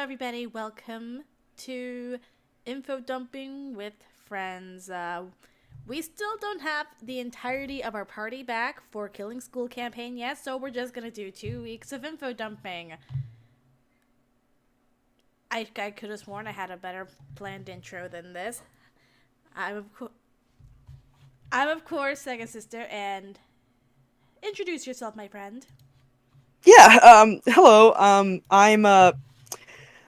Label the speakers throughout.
Speaker 1: everybody. Welcome to Infodumping with Friends. We still don't have the entirety of our party back for Killing School campaign yet, so we're just gonna do 2 weeks of Infodumping. I could have sworn I had a better planned intro than this. I'm of course Second Sister, and introduce yourself, my friend.
Speaker 2: Yeah, hello.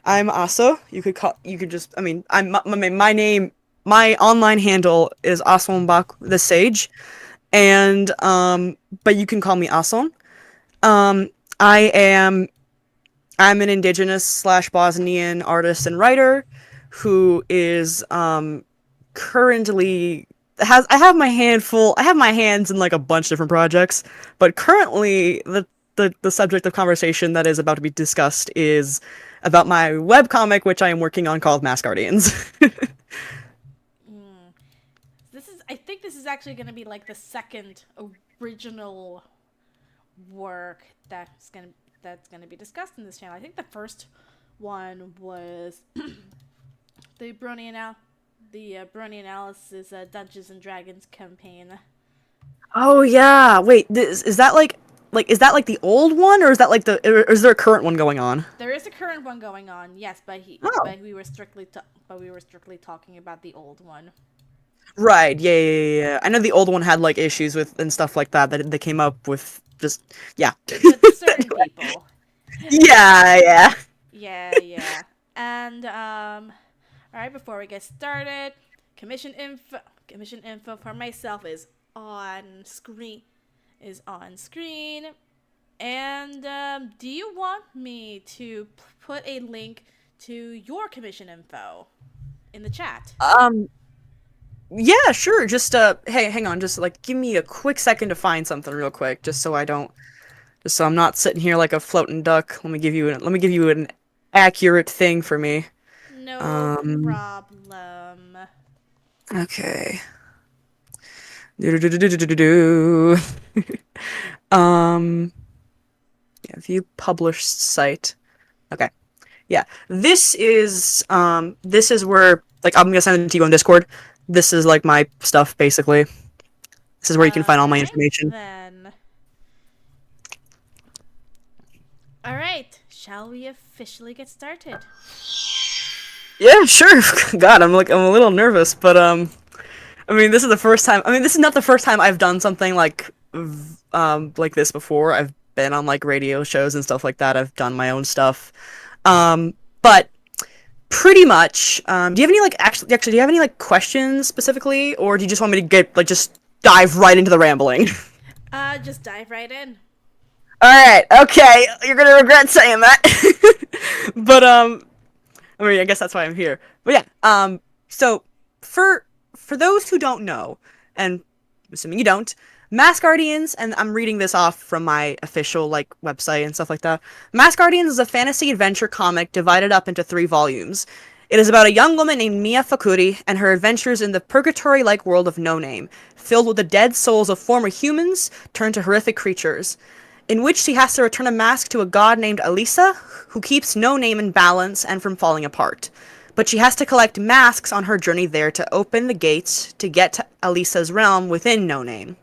Speaker 2: I'm Asa. You could just, my name, my online handle is As8bakwTheSage, and, but you can call me Ason. Um, I am, I'm an indigenous slash Bosnian artist and writer who is, currently I have my hands in like a bunch of different projects, but currently the subject of conversation that is about to be discussed is about my webcomic, which I am working on, called Mask Guardians.
Speaker 1: I think this is actually gonna be like the second original work that's gonna be discussed in this channel. I think the first one was the Brony Analysis Dungeons and Dragons campaign.
Speaker 2: Oh yeah, wait, is that is that like the old one, or is that like or is there a current one going on?
Speaker 1: There is a current one going on, yes,
Speaker 2: Oh,
Speaker 1: but we were strictly talking about the old one.
Speaker 2: right, yeah. I know the old one had like issues with and stuff like that that they came up with. Just yeah.
Speaker 1: With certain people.
Speaker 2: Yeah.
Speaker 1: Yeah. And all right, before we get started, commission info for myself on screen is on screen. And do you want me to put a link to your commission info in the chat?
Speaker 2: Um, yeah, sure. Just hey, hang on. Just like give me a quick second to find something real quick, just so I'm not sitting here like a floating duck. Let me give you an accurate thing for me.
Speaker 1: No
Speaker 2: Um,
Speaker 1: problem.
Speaker 2: okay. Do-do-do-do-do-do-do. Um, yeah, view published site. Okay. Yeah. This is where like I'm gonna send it to you on Discord. This is like my stuff basically. This is where you can find all my
Speaker 1: Alright
Speaker 2: information.
Speaker 1: then. Alright, shall we officially get started?
Speaker 2: Yeah, sure. God, I'm a little nervous, but I mean, this is the first time. I mean, this is not the first time I've done something like this before. I've been on like radio shows and stuff like that. I've done my own stuff. But pretty much, do you have any like actually do you have any like questions specifically, or do you just want me to get like just dive right into the rambling?
Speaker 1: Just dive right in.
Speaker 2: All right, okay, you're gonna regret saying that. But I mean, I guess that's why I'm here. But yeah, so for those who don't know, and assuming you don't, Mask Guardians, and I'm reading this off from my official like website and stuff like that. Mask Guardians is a fantasy adventure comic divided up into 3 volumes. It is about a young woman named Mia Fakuri and her adventures in the purgatory-like world of No Name, filled with the dead souls of former humans turned to horrific creatures, in which she has to return a mask to a god named Elisa, who keeps No Name in balance and from falling apart. But she has to collect masks on her journey there to open the gates to get to Elisa's realm within No Name.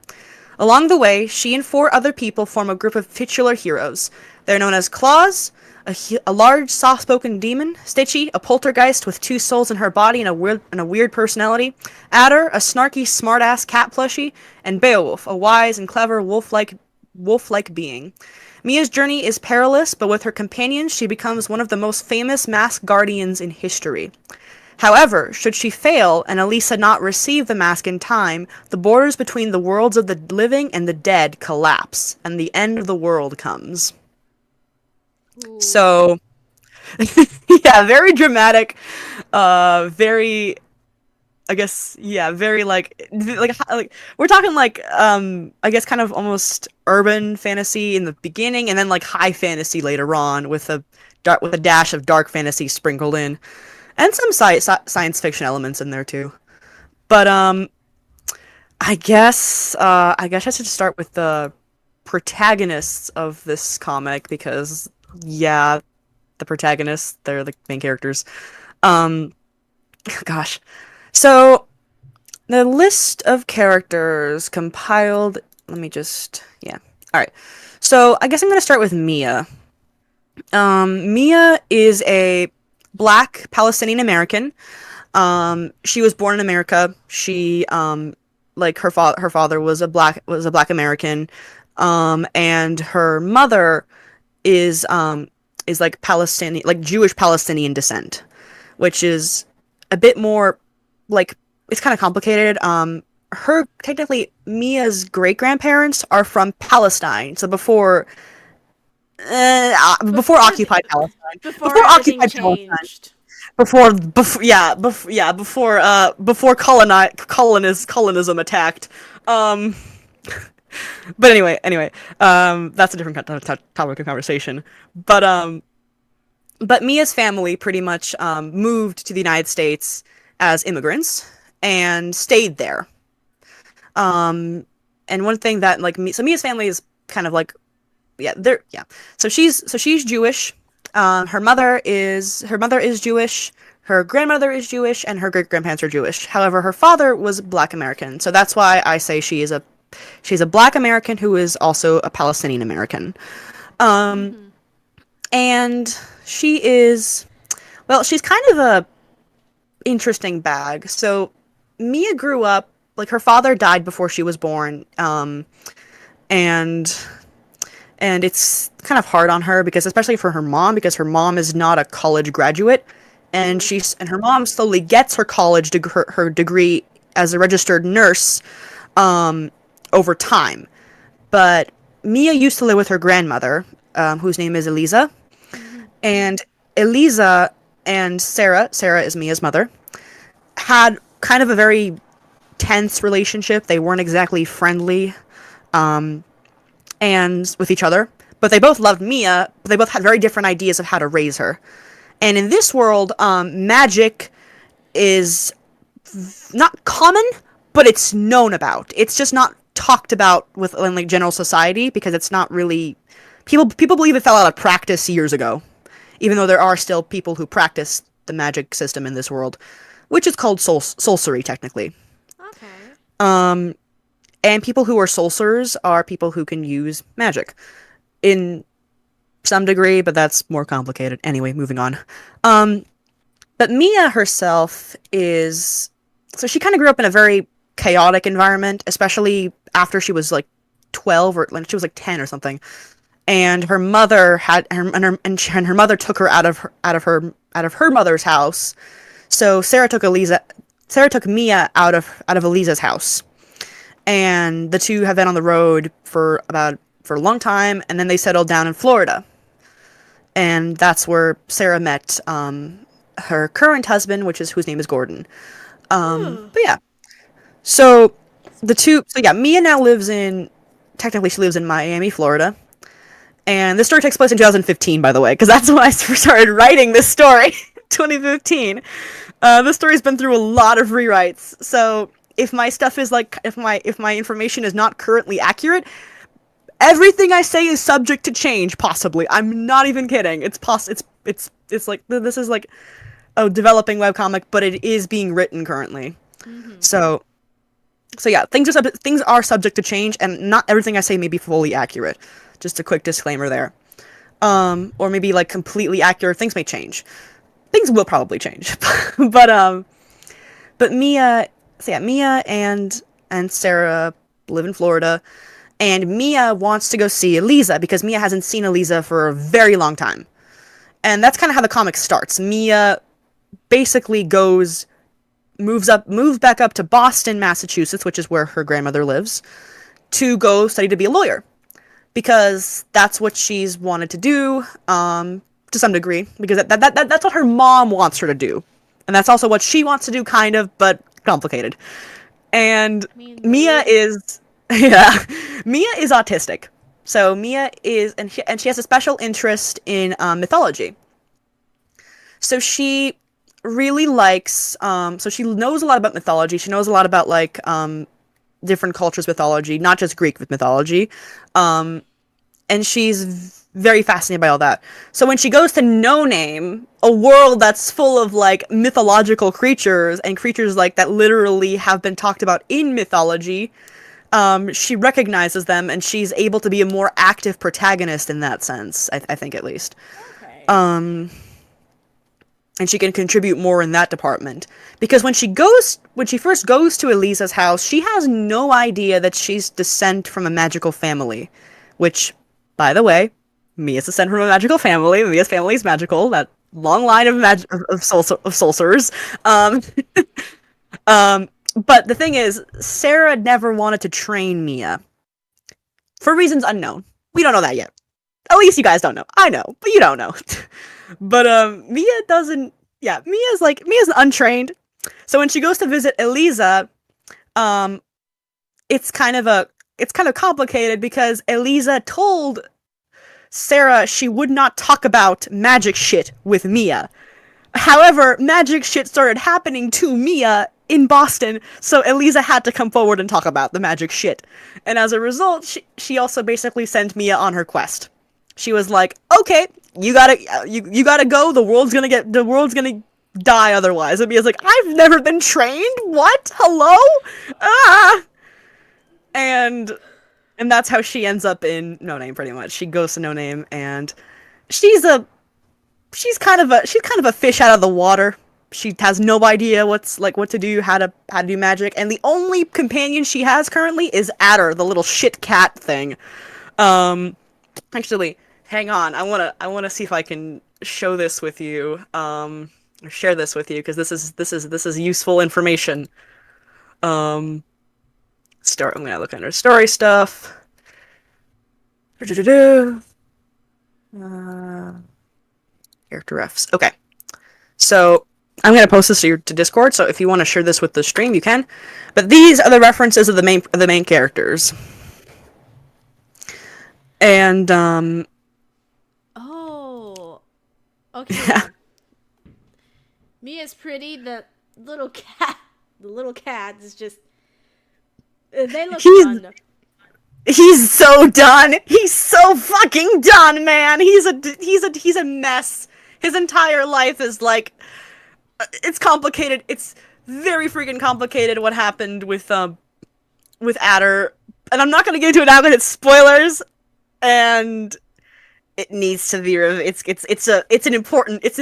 Speaker 2: Along the way, she and 4 other people form a group of titular heroes. They're known as Claus, a large, soft-spoken demon; Stitchy, a poltergeist with 2 souls in her body and a weird personality; Adder, a snarky, smartass cat plushie; and Beowulf, a wise and clever wolf-like being. Mia's journey is perilous, but with her companions, she becomes one of the most famous masked guardians in history. However, should she fail and Elisa not receive the mask in time, the borders between the worlds of the living and the dead collapse, and the end of the world comes.
Speaker 1: Ooh.
Speaker 2: So, yeah, very dramatic, very, I guess, yeah, very like we're talking like I guess kind of almost urban fantasy in the beginning, and then like high fantasy later on with a dash of dark fantasy sprinkled in, and some science fiction elements in there too. But I guess I should start with the protagonists of this comic because yeah, the protagonists. They're the main characters. Um, gosh. So the list of characters compiled. Let me just. Yeah. All right. So I guess I'm gonna start with Mia. Mia is a black Palestinian American. She was born in America. She like her father was a black American. And her mother is like Palestinian, like Jewish Palestinian descent, which is a bit more like it's kind of complicated. Her technically Mia's great grandparents are from Palestine, so before
Speaker 1: Before the,
Speaker 2: occupied Palestine,
Speaker 1: before
Speaker 2: before
Speaker 1: everything
Speaker 2: occupied Palestine,
Speaker 1: changed.
Speaker 2: before colonism attacked. Um, but anyway, that's a different topic of conversation. But um, but Mia's family pretty much moved to the United States as immigrants and stayed there. Um, and one thing that like so Mia's family is kind of like yeah. So she's Jewish. Her mother is Jewish. Her grandmother is Jewish, and her great grandparents are Jewish. However, her father was Black American, so that's why I say she's a Black American who is also a Palestinian American. Um,
Speaker 1: Mm-hmm.
Speaker 2: and she is well, she's kind of a interesting bag. So Mia grew up like her father died before she was born, and it's kind of hard on her because especially for her mom because her mom is not a college graduate and
Speaker 1: Ooh.
Speaker 2: her mom slowly gets her her degree as a registered nurse um over time. But Mia used to live with her grandmother, whose name is Eliza,
Speaker 1: Mm-hmm.
Speaker 2: and Eliza and Sarah is Mia's mother, had kind of a very tense relationship. They weren't exactly friendly. Um, and with each other. But they both loved Mia, but they both had very different ideas of how to raise her. And in this world, magic is not common, but it's known about. It's just not talked about in like general society because it's not really people believe it fell out of practice years ago, even though there are still people who practice the magic system in this world, which is called sorcery technically.
Speaker 1: Okay.
Speaker 2: Um, and people who are sorcerers are people who can use magic in some degree, but that's more complicated. Anyway, moving on. Um, but Mia herself is so she kind of grew up in a very chaotic environment, especially after she was like 12 or like she was like 10 or something. And her mother had her mother took her out of her mother's house. So Sarah took Mia out of Eliza's house, and the two have been on the road for a long time, and then they settled down in Florida, and that's where Sarah met her current husband, whose name is Gordon.
Speaker 1: Ooh.
Speaker 2: But yeah, so Mia now technically she lives in Miami, Florida, and this story takes place in 2015, by the way, because that's when I first started writing this story, 2015. This story's been through a lot of rewrites, so if my stuff is like if my information is not currently accurate, everything I say is subject to change. Possibly, I'm not even kidding. It's like this is like a developing webcomic, but it is being written currently.
Speaker 1: Mm-hmm.
Speaker 2: So yeah, things are subject to change, and not everything I say may be fully accurate. Just a quick disclaimer there. Or maybe like completely accurate. Things may change. Things will probably change, but Mia, Mia and Sarah live in Florida, and Mia wants to go see Eliza because Mia hasn't seen Eliza for a very long time, and that's kind of how the comic starts. Mia basically moves back up to Boston, Massachusetts, which is where her grandmother lives, to go study to be a lawyer because that's what she's wanted to do, to some degree, because that's what her mom wants her to do. And that's also what she wants to do, kind of, but complicated. And
Speaker 1: I mean,
Speaker 2: Mia
Speaker 1: me.
Speaker 2: is, yeah, Mia is autistic. So Mia is, and she has a special interest in mythology. So she really likes, so she knows a lot about mythology. She knows a lot about like different cultures' mythology, not just Greek mythology. And she's very fascinated by all that. So when she goes to No Name, a world that's full of like mythological creatures and creatures like that literally have been talked about in mythology, she recognizes them and she's able to be a more active protagonist in that sense. I think at least.
Speaker 1: Okay.
Speaker 2: Um, and she can contribute more in that department because when she first goes to Elisa's house, she has no idea that she's descent from a magical family, which, by the way, Mia's descent from a magical family. Mia's family is magical. That long line of sorcerers. Um, but the thing is, Sarah never wanted to train Mia for reasons unknown. We don't know that yet. At least you guys don't know. I know, but you don't know. But Mia doesn't. Yeah, Mia's untrained. So when she goes to visit Elisa, um, it's kind of complicated because Elisa told Sarah she would not talk about magic shit with Mia. However, magic shit started happening to Mia in Boston, so Elisa had to come forward and talk about the magic shit. And as a result, she also basically sent Mia on her quest. She was like, "Okay, you gotta go. The world's gonna die otherwise." And Mia's like, "I've never been trained. What? Hello? Ah!" And that's how she ends up in No Name. Pretty much, she goes to No Name, and she's a she's kind of a fish out of the water. She has no idea what to do, how to do magic, and the only companion she has currently is Adder, the little shit cat thing. Actually, hang on. I wanna see if I can show this with you. Or share this with you because this is useful information. I'm gonna look under story stuff. Character refs. Okay. So I'm gonna post this to Discord. So if you want to share this with the stream, you can. But these are the references of the main characters. And
Speaker 1: Oh. Okay.
Speaker 2: yeah.
Speaker 1: Mia's pretty. The little cat is just. They look
Speaker 2: He's
Speaker 1: fun.
Speaker 2: he's so done. He's so fucking done, man. He's a mess. His entire life is like it's complicated. It's very freaking complicated what happened with Adder. And I'm not gonna get into it now because it's spoilers. And it needs to be it's an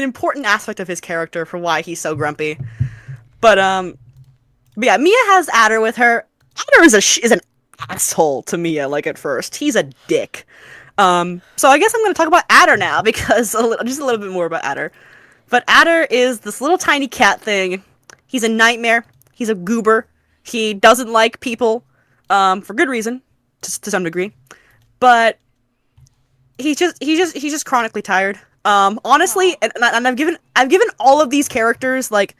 Speaker 2: important aspect of his character for why he's so grumpy. But yeah, Mia has Adder with her. Adder is an asshole to Mia. Like at first, he's a dick. So I guess I'm gonna talk about Adder now because just a little bit more about Adder. But Adder is this little tiny cat thing. He's a nightmare. He's a goober. He doesn't like people, for good reason, to some degree. But he's just chronically tired. Honestly, and I've given all of these characters like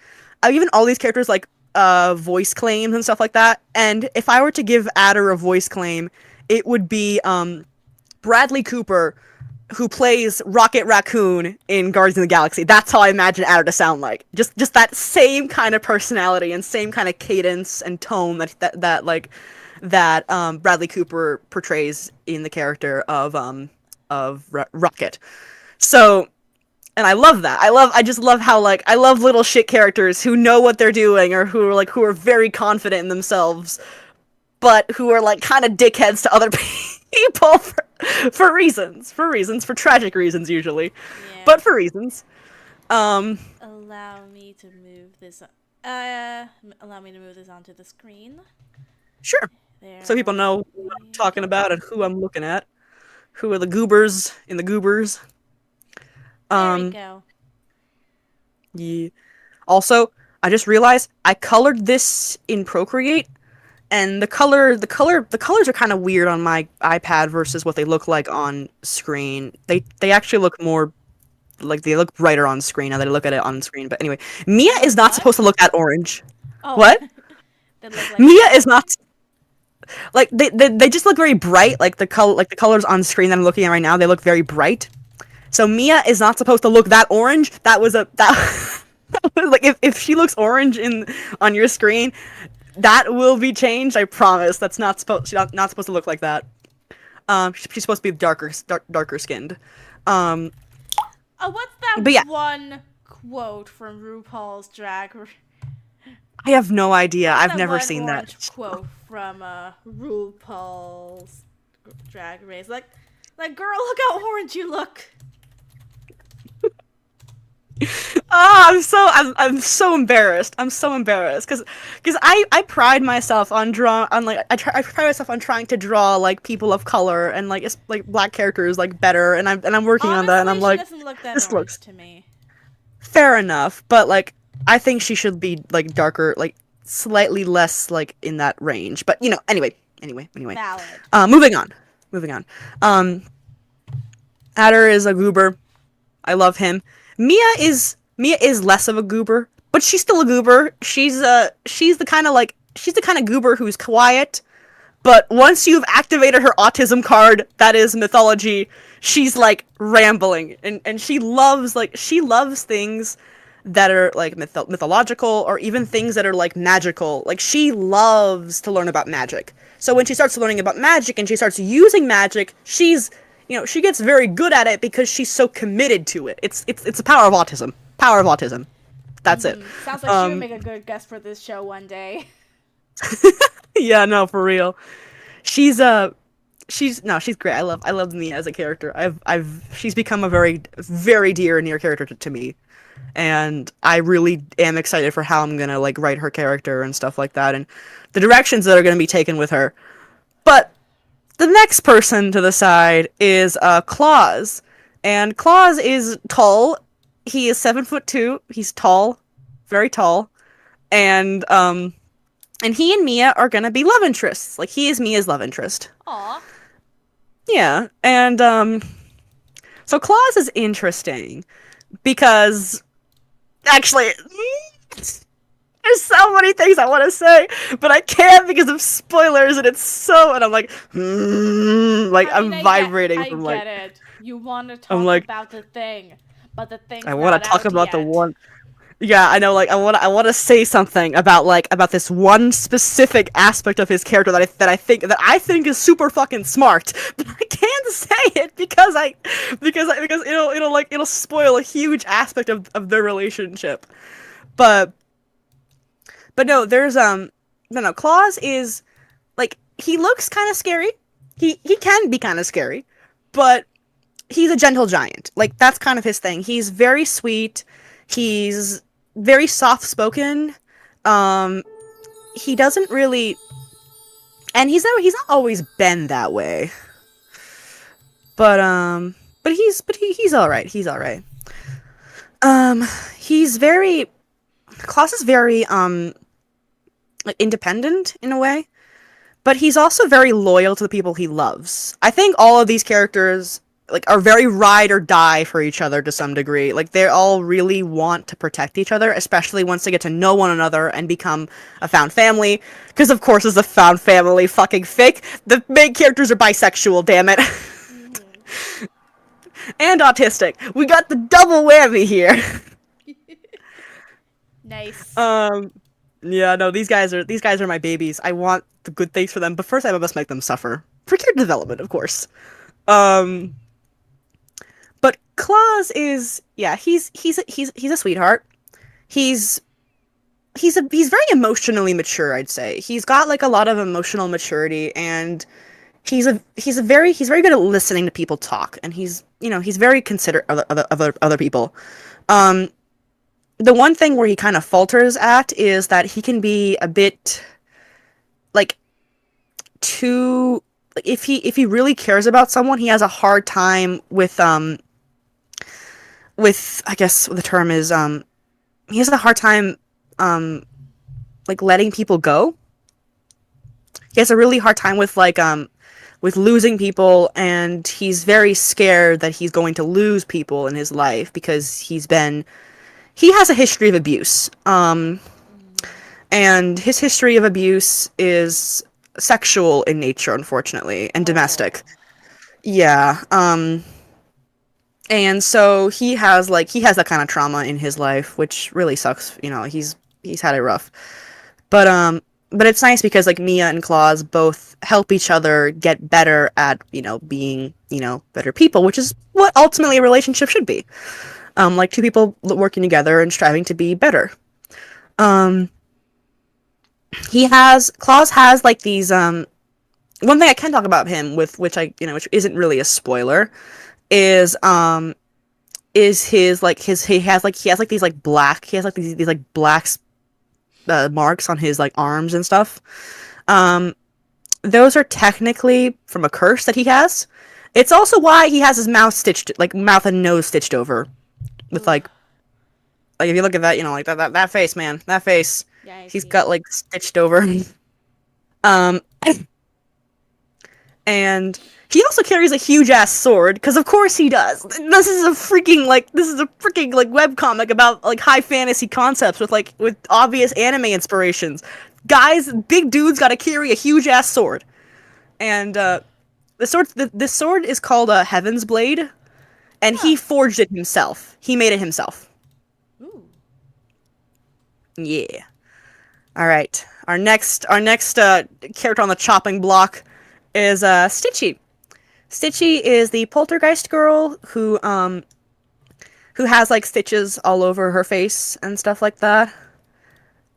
Speaker 2: voice claims and stuff like that. And if I were to give Adder a voice claim, it would be Bradley Cooper, who plays Rocket Raccoon in Guardians of the Galaxy. That's how I imagine Adder to sound like. Just that same kind of personality and same kind of cadence and tone that Bradley Cooper portrays in the character of Rocket. So, and I love that. I just love how I love little shit characters who know what they're doing or who are very confident in themselves, but who are kind of dickheads to other people for tragic reasons usually,
Speaker 1: Yeah.
Speaker 2: but for reasons.
Speaker 1: Allow me to move this. Allow me to move this onto the screen.
Speaker 2: Sure.
Speaker 1: There.
Speaker 2: So people know what I'm talking about and who I'm looking at. Who are the goobers in the goobers?
Speaker 1: There we go.
Speaker 2: Yeah. Also, I just realized I colored this in Procreate, and the colors are kind of weird on my iPad versus what they look like on screen. They actually look more they look brighter on screen now that I look at it on screen. But anyway, Mia is not supposed to look that orange.
Speaker 1: Oh.
Speaker 2: What?
Speaker 1: They look like
Speaker 2: Mia is not they just look very bright. The colors on screen that I'm looking at right now, they look very bright. So Mia is not supposed to look that orange. That was if she looks orange on your screen, that will be changed. I promise. She's not supposed to look like that. She's supposed to be darker skinned. Um,
Speaker 1: What's that
Speaker 2: but yeah,
Speaker 1: one quote from RuPaul's
Speaker 2: I have no idea.
Speaker 1: What's
Speaker 2: I've
Speaker 1: that
Speaker 2: never
Speaker 1: one
Speaker 2: seen that.
Speaker 1: orange quote from RuPaul's Drag Race? Like, girl, look how orange you look.
Speaker 2: I'm so embarrassed. I'm so embarrassed because I pride myself on I pride myself on trying to draw like people of color and like it's like black characters like better, and I'm working on that, and
Speaker 1: Honestly,
Speaker 2: I'm
Speaker 1: she
Speaker 2: like,
Speaker 1: doesn't look that
Speaker 2: this
Speaker 1: orange
Speaker 2: looks
Speaker 1: to me.
Speaker 2: fair enough, but like I think she should be like darker, like slightly less like in that range. But anyway.
Speaker 1: Valid.
Speaker 2: Moving on. Moving on. Um, Adder is a goober. I love him. Mia is less of a goober, but she's still a goober. She's the kind of goober who's quiet, but once you've activated her autism card, that is mythology, she's like rambling, and she loves things that are like mythological, or even things that are like magical. Like she loves to learn about magic. So when she starts learning about magic and she starts using magic, she gets very good at it because she's so committed to it. It's the power of autism. Power of autism. That's it.
Speaker 1: Sounds like she would make a good guest for this show one day.
Speaker 2: Yeah, no, for real. She's she's great. I love Mia as a character. She's become a very very dear and near character to me, and I really am excited for how I'm gonna like write her character and stuff like that, and the directions that are gonna be taken with her. But the next person to the side is Claus, and Claus is tall. He is 7'2". He's tall, very tall, and he and Mia are gonna be love interests. Like he is Mia's love interest.
Speaker 1: Aw.
Speaker 2: Yeah, and so Claus is interesting because actually there's so many things I want to say, but I can't because of spoilers, and I'm like, I'm vibrating
Speaker 1: I
Speaker 2: from
Speaker 1: get
Speaker 2: like
Speaker 1: it. You want to
Speaker 2: I'm
Speaker 1: talk
Speaker 2: like
Speaker 1: about the thing, but the thing's
Speaker 2: I want
Speaker 1: not
Speaker 2: to talk
Speaker 1: out
Speaker 2: about the
Speaker 1: yet.
Speaker 2: one. Yeah, I know. Like, I want to say something about this one specific aspect of his character that I think is super fucking smart, but I can't say it because it'll spoil a huge aspect of their relationship. But no, there's no, Claus is like he looks kind of scary. He can be kind of scary, but he's a gentle giant. Like that's kind of his thing. He's very sweet. He's very soft spoken. Um, he doesn't really, and he's not always been that way. He's all right. He's all right. Um, he's very Klaus is very like independent in a way, but he's also very loyal to the people he loves. I think all of these characters like are very ride or die for each other to some degree. Like they all really want to protect each other, especially once they get to know one another and become a found family. Because of course, is the found family fucking fake? The main characters are bisexual, damn it, and autistic. We got the double whammy here.
Speaker 1: Nice.
Speaker 2: Yeah, no, these guys are my babies. I want the good things for them, but first I must make them suffer for character development, of course. Um, but Claus is yeah, he's a sweetheart. He's he's very emotionally mature, I'd say. He's got like a lot of emotional maturity, and he's very good at listening to people talk, and he's very considerate of other people. Um, the one thing where he kind of falters at is that he can be a bit like too like if he really cares about someone, he has a hard time with I guess the term is he has a hard time like letting people go. He has a really hard time with losing people, and he's very scared that he's going to lose people in his life because he has a history of abuse. And his history of abuse is sexual in nature, unfortunately, and
Speaker 1: Oh.
Speaker 2: domestic. Yeah. And so he has that kind of trauma in his life, which really sucks. He's had it rough. But but it's nice because like Mia and Claus both help each other get better at being better people, which is what ultimately a relationship should be. Like two people working together and striving to be better. Um, Claus has like these one thing I can talk about him with which which isn't really a spoiler is he has like these like black he has like these like black marks on his like arms and stuff. Um, those are technically from a curse that he has. It's also why he has his mouth and nose stitched over with
Speaker 1: Ooh.
Speaker 2: like if you look at that, like that face, man, that face,
Speaker 1: Yeah, I
Speaker 2: he's
Speaker 1: see.
Speaker 2: got like stitched over. Um, and he also carries a huge ass sword because of course he does. This is a freaking like webcomic about like high fantasy concepts with obvious anime inspirations. Guys, big dudes got to carry a huge ass sword. And this sword is called a Heaven's Blade, and he
Speaker 1: Huh.
Speaker 2: forged it himself. He made it himself.
Speaker 1: Ooh.
Speaker 2: Yeah. All right. Our next character on the chopping block is Stitchy. Stitchy is the poltergeist girl who has like stitches all over her face and stuff like that.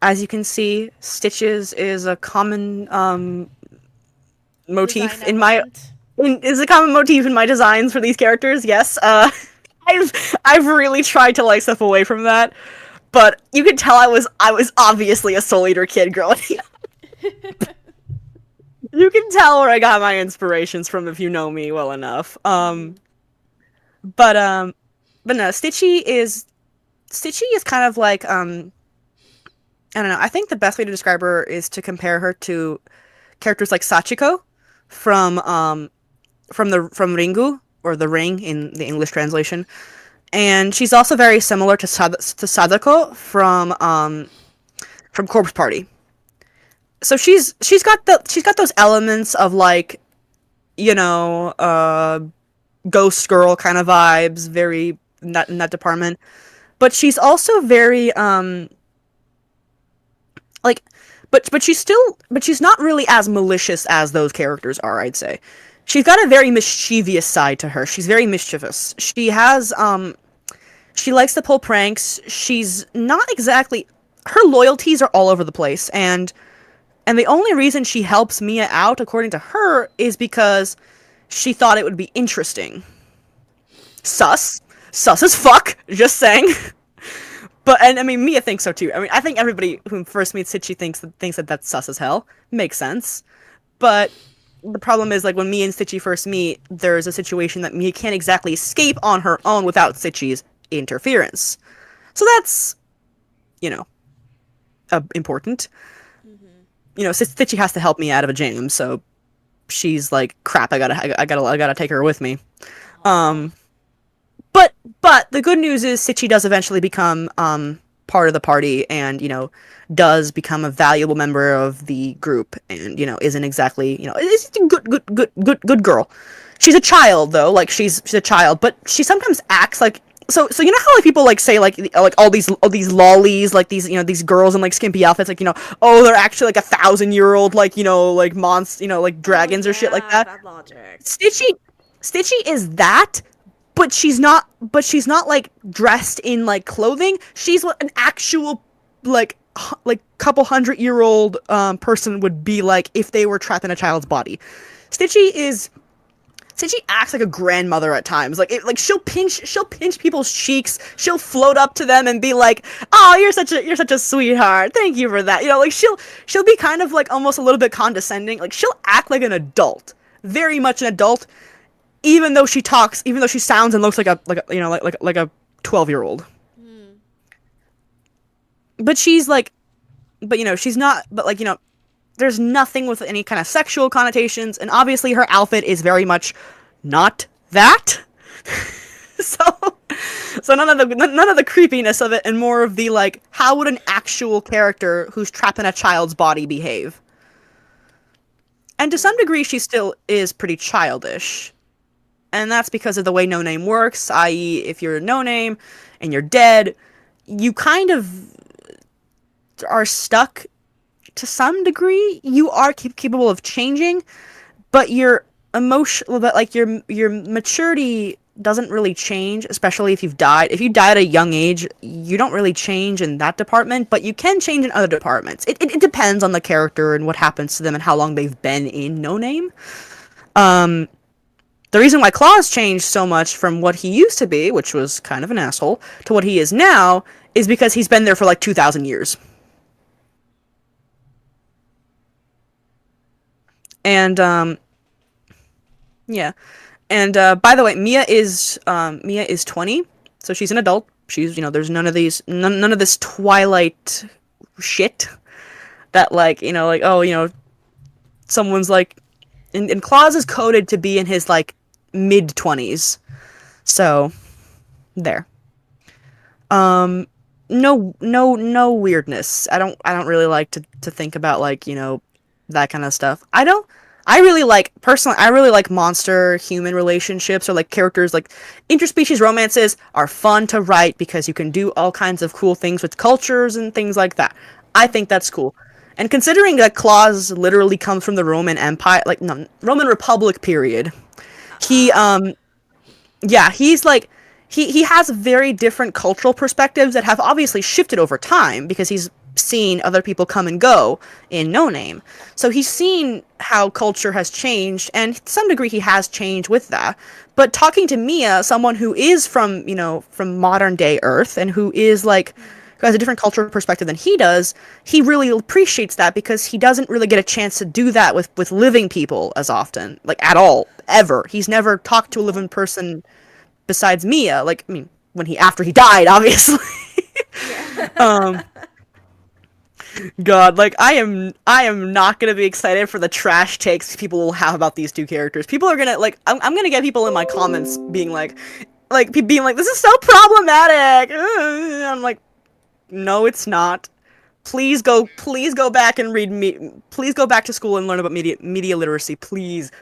Speaker 2: As you can see, stitches is a common
Speaker 1: Design
Speaker 2: motif
Speaker 1: element.
Speaker 2: is a common motif in my designs for these characters. Yes. I've really tried to like step away from that, but you can tell I was obviously a Soul Eater kid growing up. You can tell where I got my inspirations from if you know me well enough.
Speaker 1: Mm-hmm.
Speaker 2: But but no, Stitchy is kind of like I don't know. I think the best way to describe her is to compare her to characters like Sachiko from from Ringu or the Ring in the English translation. And she's also very similar to Sadako from Corpse Party. So she's got those elements of like you know ghost girl kind of vibes, very in that department. But she's also very like but she's not really as malicious as those characters are, I'd say. She's got a very mischievous side to her. She's very mischievous. She likes to pull pranks. She's not exactly her loyalties are all over the place, and the only reason she helps Mia out according to her is because she thought it would be interesting. Sus. Sus as fuck, just saying. But and I mean Mia thinks so too. I mean I think everybody who first meets Sitchy thinks that that's sus as hell. Makes sense. But the problem is like when Mia and Stitchy first meet, there's a situation that Mia can't exactly escape on her own without Stitchy's interference. So that's you know important.
Speaker 1: Mm-hmm.
Speaker 2: Stitchy has to help me out of a jam, so she's like, crap, I gotta take her with me.
Speaker 1: Oh.
Speaker 2: Um, but the good news is Stitchy does eventually become part of the party, and does become a valuable member of the group, and isn't exactly is a good girl. She's a child though, like she's a child, but she sometimes acts like so you know how like people like say like all these lollies like these girls in like skimpy outfits like oh they're actually like 1,000-year-old like like monsters like
Speaker 1: Oh
Speaker 2: dragons or shit like
Speaker 1: yeah,
Speaker 2: that.
Speaker 1: that logic.
Speaker 2: Stitchy is that, but she's not like dressed in like clothing. She's what an actual like couple 100-year-old person would be like if they were trapped in a child's body. Stitchy is Stitchy acts like a grandmother at times. Like she'll pinch people's cheeks. She'll float up to them and be like, "Oh, you're such a sweetheart. Thank you for that." Like she'll be kind of like almost a little bit condescending. Like she'll act like an adult, very much an adult, even though she sounds and looks like a 12-year-old.
Speaker 1: Hmm.
Speaker 2: But she's like, she's not. But there's nothing with any kind of sexual connotations, and obviously her outfit is very much not that. so so none of the creepiness of it, and more of the like, how would an actual character who's trapped in a child's body behave? And to some degree, she still is pretty childish, and that's because of the way No Name works. I.e., if you're No Name and you're dead, you kind of are stuck to some degree. You are capable of changing, but your your maturity doesn't really change, especially if you've died. If you die at a young age, you don't really change in that department, but you can change in other departments. It depends on the character and what happens to them and how long they've been in No Name. Um, the reason why Claus changed so much from what he used to be, which was kind of an asshole, to what he is now, is because he's been there for like 2,000 years. And yeah. And by the way, Mia is 20, so she's an adult. She's there's none of this Twilight shit that like like oh someone's like and Claus is coded to be in his like mid 20s, so there. Um, no weirdness. I don't really like to think about like that kind of stuff. I don't. I really like personally. I really like monster human relationships or like characters like interspecies romances are fun to write because you can do all kinds of cool things with cultures and things like that. I think that's cool. And considering that Claus literally comes from the Roman Empire, like no, Roman Republic period, he yeah, he's like he has very different cultural perspectives that have obviously shifted over time because he's seen other people come and go in No Name. So he's seen how culture has changed and to some degree he has changed with that. But talking to Mia, someone who is from, from modern day Earth and who is like who has a different cultural perspective than he does, he really appreciates that because he doesn't really get a chance to do that with living people as often, like at all, ever. He's never talked to a living person besides Mia, like I mean, when he after he died, obviously.
Speaker 1: Yeah.
Speaker 2: God, like I am not gonna be excited for the trash takes people will have about these two characters. People are gonna like I'm gonna get people in my comments being being like this is so problematic. I'm like, no, it's not. Please go back and read me. Please go back to school and learn about media literacy. Please,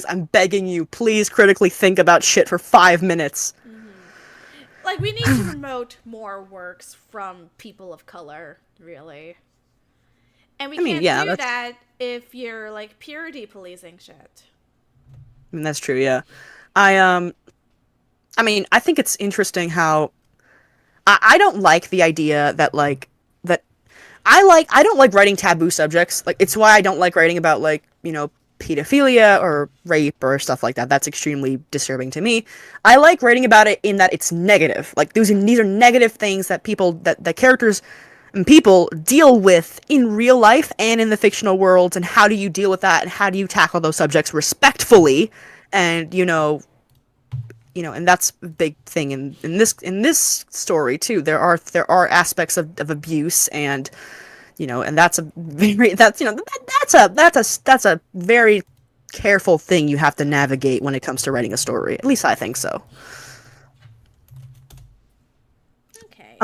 Speaker 2: I'm begging you. Please critically think about shit for 5 minutes.
Speaker 1: Like, we need to promote more works from people of color, really. And we
Speaker 2: I mean,
Speaker 1: can't
Speaker 2: yeah,
Speaker 1: do
Speaker 2: that's
Speaker 1: that if you're, like, purity policing shit.
Speaker 2: I mean, that's true. Yeah, I I mean, I think it's interesting how I don't like the idea that that I don't like writing taboo subjects. Like it's why I don't like writing about like, pedophilia or rape or stuff like that. That's extremely disturbing to me. I like writing about it in that it's negative. Like these are negative things that that characters and people deal with in real life and in the fictional worlds and how do you deal with that and how do you tackle those subjects respectfully and and that's a big thing in this story too. There are aspects of abuse and and that's a very that's a very careful thing you have to navigate when it comes to writing a story. At least I think so.
Speaker 1: Okay.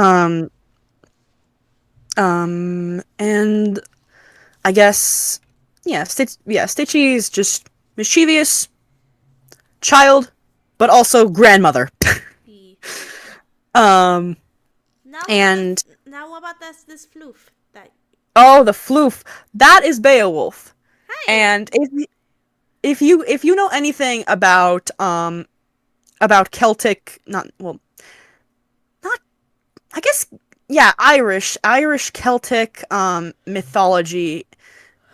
Speaker 2: And I guess Stitchy is just mischievous child, but also grandmother.
Speaker 1: The-
Speaker 2: um
Speaker 1: Now,
Speaker 2: and
Speaker 1: now what about this floof? That
Speaker 2: oh, the floof. That is Beowulf.
Speaker 1: Hey,
Speaker 2: And if you know anything about Celtic, not well, not I guess yeah, Irish Celtic mythology,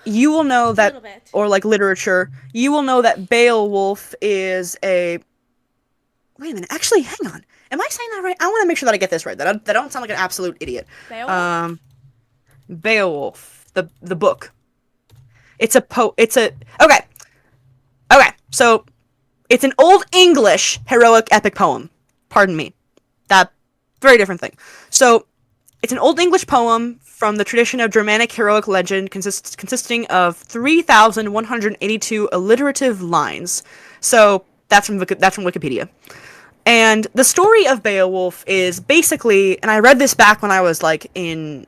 Speaker 2: you will know
Speaker 1: a
Speaker 2: that
Speaker 1: little bit.
Speaker 2: or like literature, you will know that Beowulf is a wait a minute, actually hang on. Am I saying that right? I want to make sure that I get this right. That I don't sound like an absolute idiot.
Speaker 1: Beowulf?
Speaker 2: Beowulf, the book. It's a okay. Okay. So it's an old English heroic epic poem. Pardon me. That very different thing. So it's an old English poem from the tradition of Germanic heroic legend consisting of 3,182 alliterative lines. So that's from Wikipedia. And the story of Beowulf is basically, and I read this back when I was like I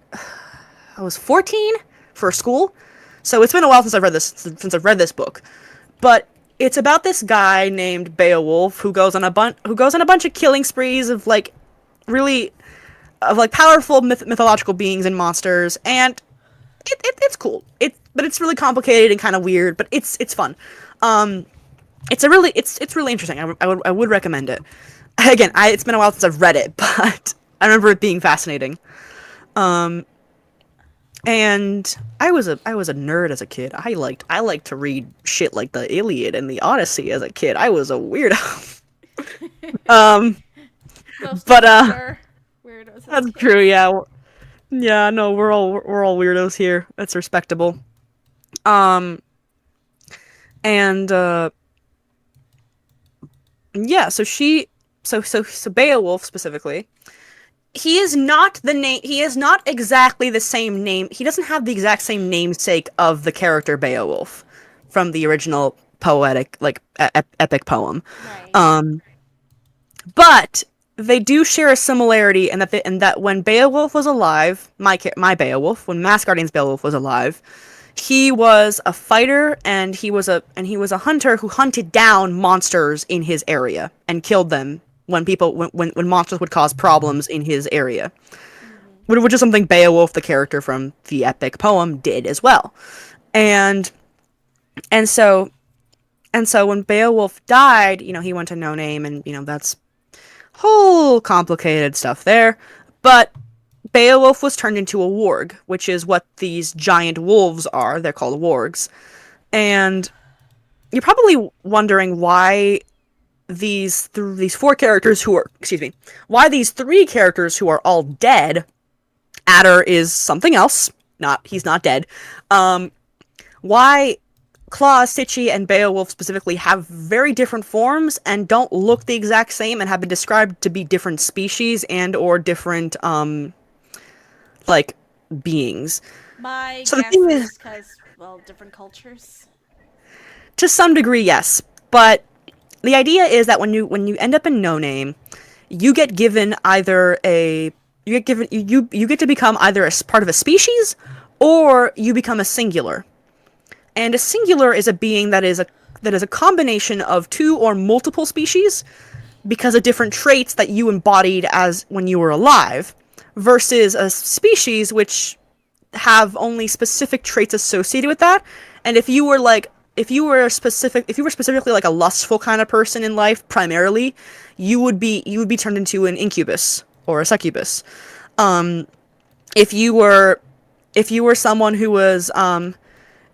Speaker 2: was 14 for school. So it's been a while since I've read this book. But it's about this guy named Beowulf who goes on a bunch of killing sprees of like really of like powerful mythological beings and monsters, and It's cool. But it's really complicated and kind of weird, but it's fun. Um, it's really interesting. I would recommend it. Again, it's been a while since I've read it, but I remember it being fascinating. Um, and I was a nerd as a kid. I liked to read shit like the Iliad and the Odyssey as a kid. I was a weirdo. um,
Speaker 1: Most of
Speaker 2: but
Speaker 1: us were weirdos as
Speaker 2: that's true.
Speaker 1: kids.
Speaker 2: Yeah, yeah. No, we're all weirdos here. That's respectable. Um, and yeah. So Beowulf specifically. He is not the name. He is not exactly the same name. He doesn't have the exact same namesake of the character Beowulf from the original poetic, like epic poem.
Speaker 1: Right.
Speaker 2: Um, but they do share a similarity in that when Beowulf was alive, my Beowulf, when Mass Guardian's Beowulf was alive, he was a fighter and he was a hunter who hunted down monsters in his area and killed them when monsters would cause problems in his area,
Speaker 1: Mm-hmm.
Speaker 2: which is something Beowulf, the character from the epic poem, did as well. And and so and so when Beowulf died, he went to No Name, and that's whole complicated stuff there. But Beowulf was turned into a warg, which is what these giant wolves are. They're called wargs. And you're probably wondering why these four characters who are, excuse me, why these three characters who are all dead. Adder is something else. He's not dead. Why Claw, Stitchy, and Beowulf specifically have very different forms and don't look the exact same and have been described to be different species and or different like beings.
Speaker 1: My
Speaker 2: So the
Speaker 1: guess
Speaker 2: thing is,
Speaker 1: is because, well, different cultures.
Speaker 2: to some degree, yes, but the idea is that when you end up in No Name, you get given either a you get to become either a part of a species or you become a singular. And a singular is a being that is a combination of two or multiple species because of different traits that you embodied as when you were alive, versus a species which have only specific traits associated with that. And if you were specifically like a lustful kind of person in life primarily, you would be turned into an incubus or a succubus. Um, if you were if you were someone who was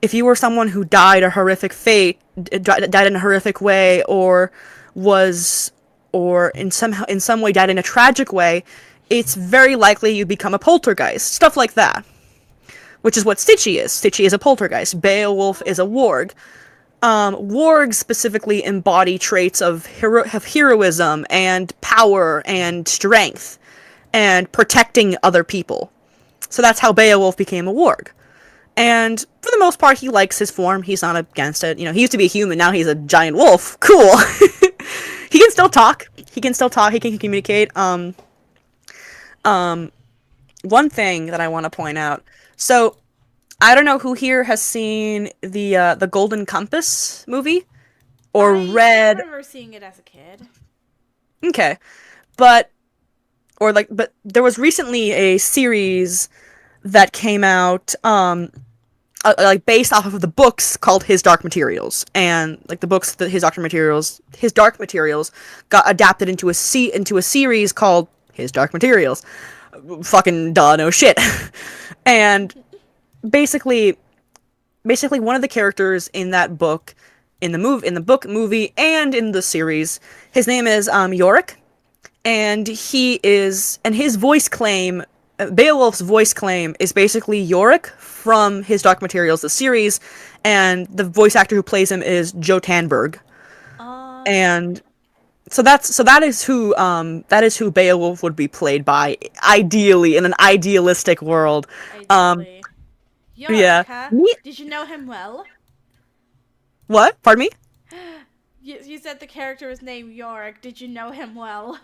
Speaker 2: if you were someone who died a horrific fate, died in a horrific way, or was, or in some way died in a tragic way, it's very likely you become a poltergeist. Stuff like that. Which is what Stitchy is. Stitchy is a poltergeist. Beowulf is a warg. Wargs specifically embody traits of heroism and power and strength and protecting other people. So that's how Beowulf became a warg. And for the most part, he likes his form. He's not against it. He used to be a human. Now he's a giant wolf. Cool. He can still talk. He can still talk. He can communicate. One thing that I want to point out. So, I don't know who here has seen the Golden Compass movie or
Speaker 1: I
Speaker 2: read.
Speaker 1: remember seeing it as a kid.
Speaker 2: Okay, but there was recently a series that came out like based off of the books called His Dark Materials, and like the books that His Dark Materials got adapted into a series called His Dark Materials. Fucking duh, no shit. And basically one of the characters in that book, in the book, movie, and in the series, his name is Yorick, and his voice claim, Beowulf's voice claim, is basically Yorick from His Dark Materials, the series, and the voice actor who plays him is Joe Tanberg. And that is who Beowulf would be played by, ideally, in an idealistic world.
Speaker 1: Ideally.
Speaker 2: Yeah.
Speaker 1: Yorick, huh? Did you know him well?
Speaker 2: What? Pardon me?
Speaker 1: You said the character was named Yorick. Did you know him well?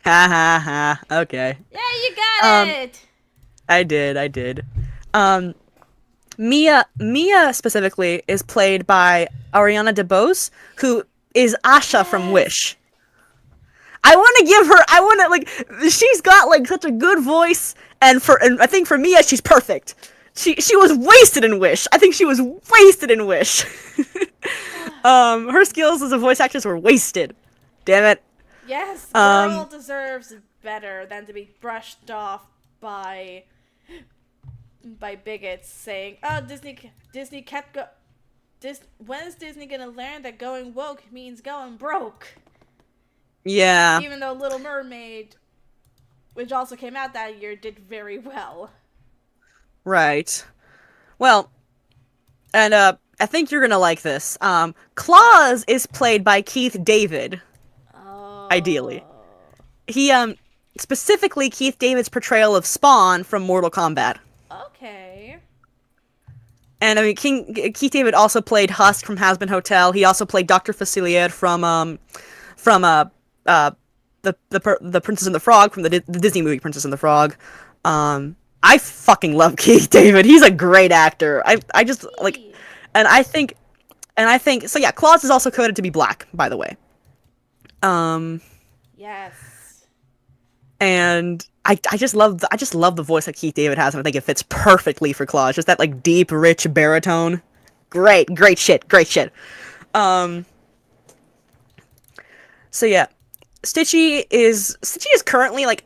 Speaker 2: Ha ha ha. Okay.
Speaker 1: Yeah, you got it!
Speaker 2: I did. Um, Mia specifically is played by Ariana DeBose, who is Asha from Wish. She's got like such a good voice, and I think for Mia, she's perfect. She was wasted in Wish. I think she was wasted in Wish. Her skills as a voice actress were wasted. Damn it.
Speaker 1: Yes, girl
Speaker 2: Um,
Speaker 1: deserves better than to be brushed off by bigots saying, "Oh, Disney kept go. When is Disney gonna learn that going woke means going broke?"
Speaker 2: yeah,
Speaker 1: Even though Little Mermaid, which also came out that year, did very well.
Speaker 2: right. Well, and I think you're gonna like this. Claus is played by Keith David. Ideally,
Speaker 1: Oh,
Speaker 2: he specifically Keith David's portrayal of Spawn from Mortal Kombat.
Speaker 1: okay.
Speaker 2: And I mean, Keith David also played Husk from Hazbin Hotel. He also played Dr. Facilier from uh the Princess and the Frog from the Disney movie Princess and the Frog. I fucking love Keith David. He's a great actor. I just like,
Speaker 1: Eee.
Speaker 2: and I think so. Yeah, Claus is also coded to be black, by the way. Um,
Speaker 1: Yes.
Speaker 2: and I just love the voice that Keith David has, and I think it fits perfectly for Claus. Just that like deep, rich baritone. Great shit, great shit. Um, so yeah, Stitchy is currently like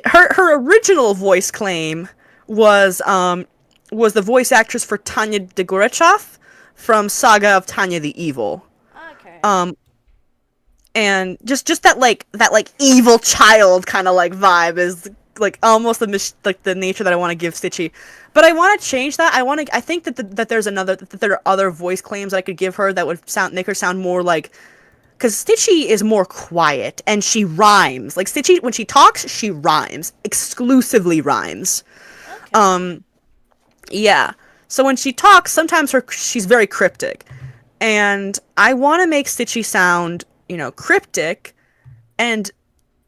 Speaker 2: her original voice claim was the voice actress for Tanya Degorachov from Saga of Tanya the Evil.
Speaker 1: Okay.
Speaker 2: Um, and just that like evil child kind of like vibe is like almost like the nature that I want to give Stitchy. But I want to change that. I think that there are other voice claims that I could give her that would make her sound more like, because Stitchy is more quiet and she rhymes. Like Stitchy, when she talks, she rhymes, exclusively rhymes.
Speaker 1: Okay.
Speaker 2: Yeah. So when she talks, sometimes she's very cryptic, and I want to make Stitchy sound, cryptic, and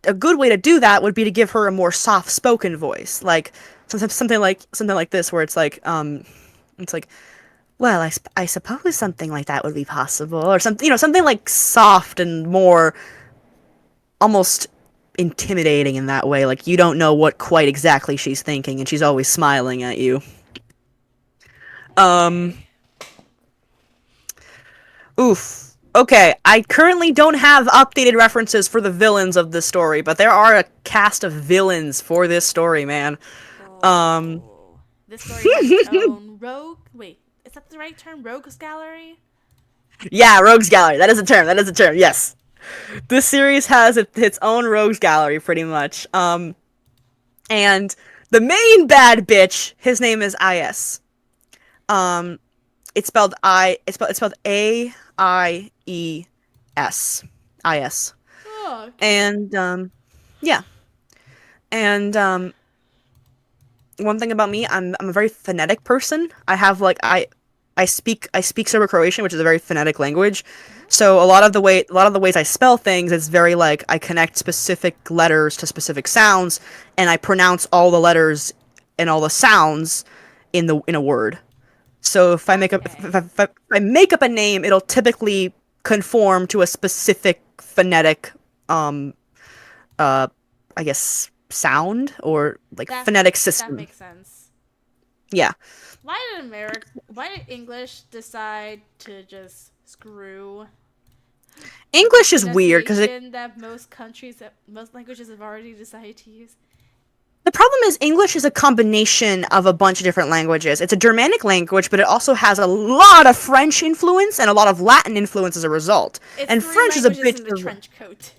Speaker 2: a good way to do that would be to give her a more soft-spoken voice, like something like this, where it's like, well, I suppose something like that would be possible, or something like soft and more almost intimidating in that way. Like you don't know what quite exactly she's thinking, and she's always smiling at you. Um,
Speaker 1: Okay.
Speaker 2: oof. Okay, I currently don't have updated references for the villains of this story, but there are a cast of villains for this story, man. Um,
Speaker 1: Oh. This story has its own rogue. Wait, is that the right term? Rogues gallery?
Speaker 2: yeah, Rogues Gallery. That is a term. That is a term. Yes. This series has its own Rogues Gallery, pretty much. And the main bad bitch, his name is Is. Um, it's spelled Aies. Is.
Speaker 1: Oh, okay.
Speaker 2: And yeah. And one thing about me, I'm a very phonetic person. I have like I speak Serbo-Croatian, which is a very phonetic language. So a lot of the ways I spell things, it's very like I connect specific letters to specific sounds, and I pronounce all the letters and all the sounds in a word. So if I make up
Speaker 1: Okay.
Speaker 2: if I make up a name, it'll typically conform to a specific phonetic um uh I guess sound or like
Speaker 1: That
Speaker 2: phonetic
Speaker 1: that
Speaker 2: system.
Speaker 1: makes sense.
Speaker 2: Yeah.
Speaker 1: Why did English decide to just screw with the
Speaker 2: English is weird because
Speaker 1: pronunciation that most languages have already decided to use?
Speaker 2: the problem is English is a combination of a bunch of different languages. It's a Germanic language, but it also has a lot of French influence and a lot of Latin influence as a result.
Speaker 1: It's
Speaker 2: And
Speaker 1: three
Speaker 2: French is a
Speaker 1: languages
Speaker 2: bit
Speaker 1: in the trench coat.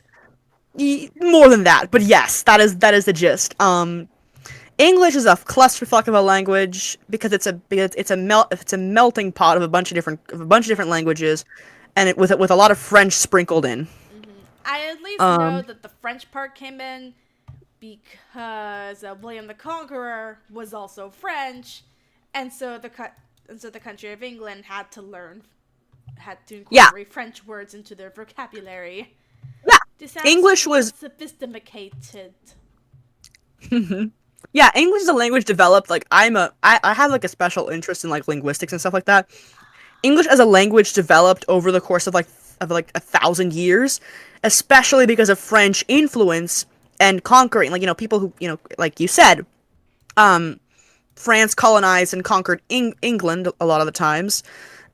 Speaker 2: more than that, but yes, that is the gist. English is a clusterfuck of a language because it's a melting pot of a bunch of different languages, and with a lot of French sprinkled in.
Speaker 1: I at least know
Speaker 2: Um,
Speaker 1: that the French part came in because William the Conqueror was also French, and so the country of England had to
Speaker 2: yeah,
Speaker 1: incorporate French words into their vocabulary.
Speaker 2: yeah.
Speaker 1: This sounds
Speaker 2: English was
Speaker 1: sophisticated.
Speaker 2: yeah, English is a language developed like I have like a special interest in like linguistics and stuff like that. English as a language developed over the course of like 1,000 years, especially because of French influence and conquering. Like people who like you said, um, France colonized and conquered England a lot of the times,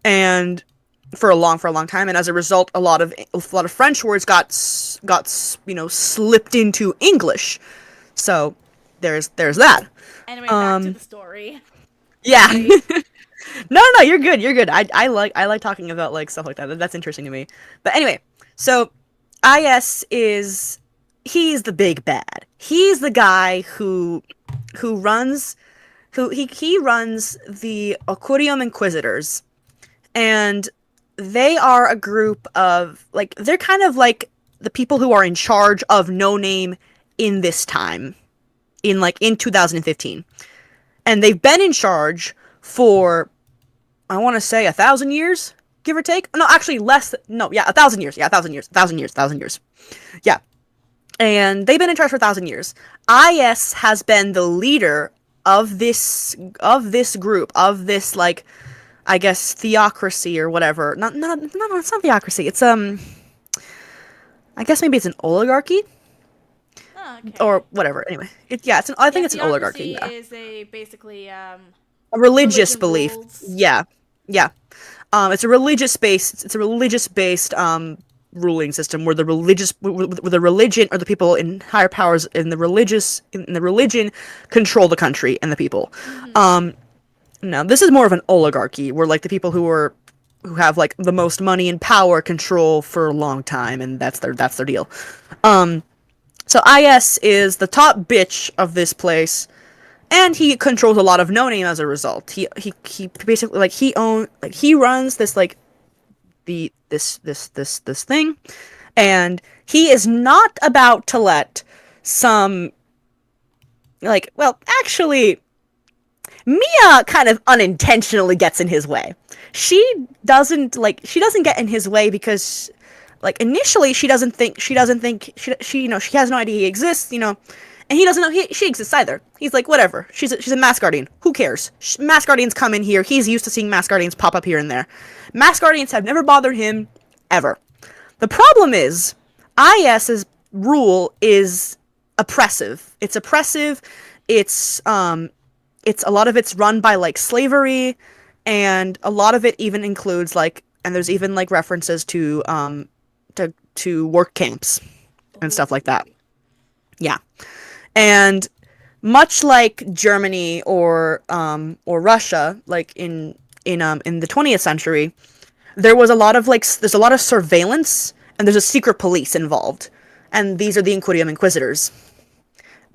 Speaker 2: and for a long time, and as a result, a lot of French words got slipped into English. So there's that.
Speaker 1: Anyway, back to
Speaker 2: Um,
Speaker 1: the story.
Speaker 2: yeah.
Speaker 1: Sorry.
Speaker 2: No, you're good. You're good. I like talking about like stuff like that. That's interesting to me. But anyway, so IS is he's the big bad. He's the guy who runs he runs the Aquarium Inquisitors, and they are a group of like they're kind of like the people who are in charge of No Name in this time in 2015, and they've been in charge for I want to say 1,000 years, give or take. No, actually less. No, yeah, 1,000 years. Yeah, 1,000 years. 1,000 years. 1,000 years. Yeah, and they've been in charge for 1,000 years. IS has been the leader of this group of this like I guess theocracy or whatever. No, it's not theocracy. It's I guess maybe it's an oligarchy
Speaker 1: Oh,
Speaker 2: or
Speaker 1: okay.
Speaker 2: whatever. Anyway, I
Speaker 1: Yeah,
Speaker 2: think it's an oligarchy.
Speaker 1: theocracy
Speaker 2: Yeah,
Speaker 1: is a basically
Speaker 2: a religious
Speaker 1: religion
Speaker 2: belief.
Speaker 1: rules.
Speaker 2: Yeah, yeah. It's a religious based ruling system where the religion or the people in higher powers in the religion control the country and the people.
Speaker 1: Mm-hmm.
Speaker 2: Um, Now this is more of an oligarchy where like the people who have like the most money and power control for a long time, and that's their deal. Um, so IS is the top bitch of this place, and he controls a lot of No Name as a result. He basically he runs this like this thing, and he is not about to let some actually Mia kind of unintentionally gets in his way. She doesn't get in his way because like initially she has no idea he exists, and he doesn't know she exists either. He's like, whatever. She's a mass guardian. Who cares? Mass guardians come in here. He's used to seeing mass guardians pop up here and there. Mass guardians have never bothered him ever. The problem is IS's rule is oppressive. It's oppressive. It's it's a lot of it's run by like slavery, and a lot of it even includes like and there's even like references to work camps and stuff like that.
Speaker 1: Oh.
Speaker 2: Yeah. And much like Germany or Russia, like in the 20th century, there's a lot of surveillance, and there's a secret police involved. And these are the Inquirium Inquisitors.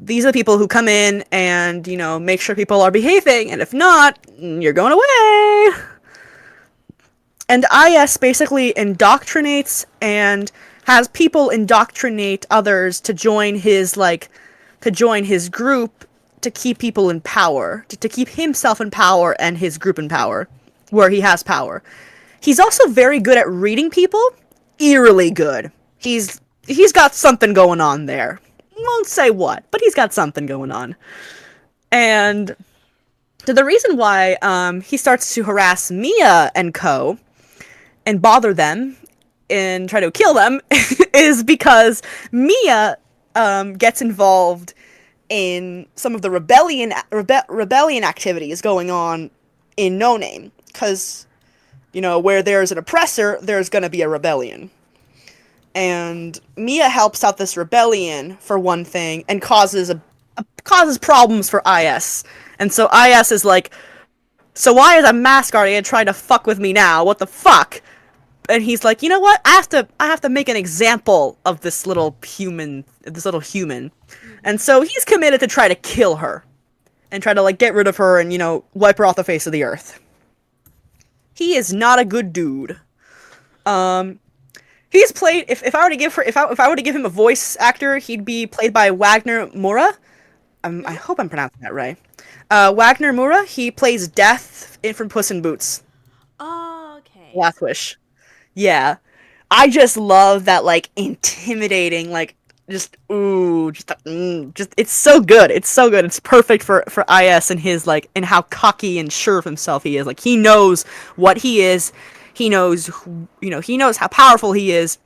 Speaker 2: These are the people who come in and, make sure people are behaving, and if not, you're going away. And IS basically indoctrinates and has people indoctrinate others to join his group to keep people in power, to keep himself in power and his group in power, where he has power. He's also very good at reading people, eerily good. He's got something going on there. Won't say what, but he's got something going on. And so the reason why he starts to harass Mia and co. and bother them and try to kill them is because Mia gets involved in some of the rebellion activities going on in No Name, because where there's an oppressor, there's gonna be a rebellion. And Mia helps out this rebellion for one thing and causes problems for IS. And so IS is like, so why is a mask guardian trying to fuck with me now? What the fuck? And he's like, you know what? I have to make an example of this little human. And so he's committed to try to kill her and try to like get rid of her and wipe her off the face of the earth. He is not a good dude. He's played. If I were to give him a voice actor, he'd be played by Wagner Moura. I hope I'm pronouncing that right. Wagner Moura. He plays Death from Puss in Boots.
Speaker 1: Oh, okay.
Speaker 2: Last Wish. Yeah, I just love that like intimidating like just it's so good. It's so good. It's perfect for IS and his like and how cocky and sure of himself he is. Like he knows what he is. He knows he knows how powerful he is,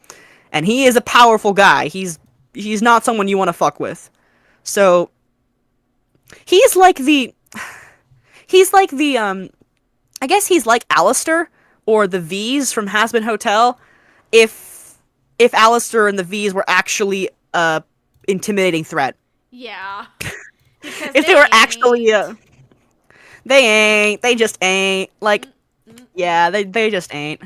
Speaker 2: and he is a powerful guy. He's not someone you want to fuck with. So he's like he's like the I guess he's like Alistair or the V's from Hazbin Hotel if Alistair and the V's were actually a intimidating threat.
Speaker 1: Yeah. Because
Speaker 2: If they were actually they ain't. They just ain't. Like yeah, they just ain't.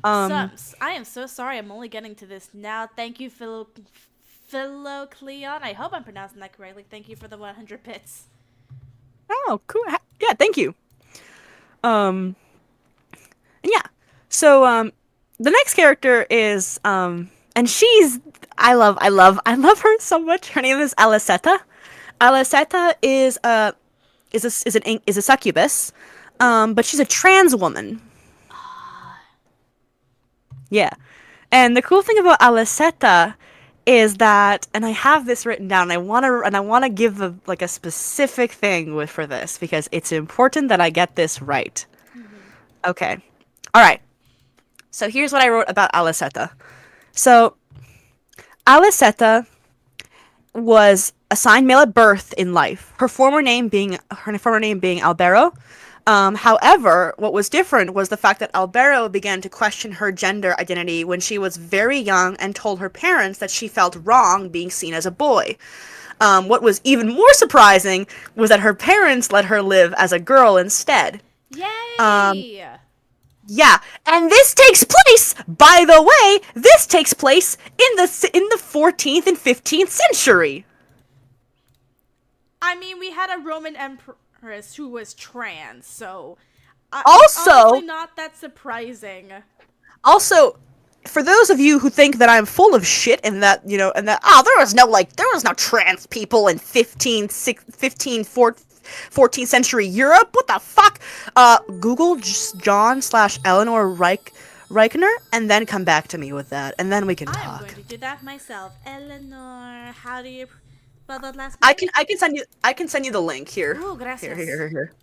Speaker 2: Um
Speaker 1: I am so sorry. I'm only getting to this now. Thank you, Philocleon. I hope I'm pronouncing that correctly. Thank you for the 100 bits.
Speaker 2: oh, cool. Yeah, thank you. Um and yeah. So the next character is and she's I love her so much. Her name is Aliceta. Aliceta is a succubus. But she's a trans woman. Yeah. And the cool thing about Aliceta is that, and I have this written down, and I want to give a specific thing for this because it's important that I get this right.
Speaker 1: Mm-hmm.
Speaker 2: Okay. All right. So here's what I wrote about Aliceta. So Aliceta was assigned male at birth in life. Her former name being Albero. However, what was different was the fact that Albero began to question her gender identity when she was very young and told her parents that she felt wrong being seen as a boy. What was even more surprising was that her parents let her live as a girl instead.
Speaker 1: Yay!
Speaker 2: Yeah, and this takes place, by the way, this takes place in the 14th and 15th century.
Speaker 1: I mean, we had a Roman empress who was trans, so
Speaker 2: Also,
Speaker 1: honestly not that surprising.
Speaker 2: Also, for those of you who think that I'm full of shit and that, there was no trans people in 14th century Europe. What the fuck? Google John/Eleanor Reichner and then come back to me with that, and then we can talk.
Speaker 1: I'm going to do that myself. Eleanor, how do you spell that last
Speaker 2: I
Speaker 1: name?
Speaker 2: can send you the link here.
Speaker 1: Ooh, gracias.
Speaker 2: Here.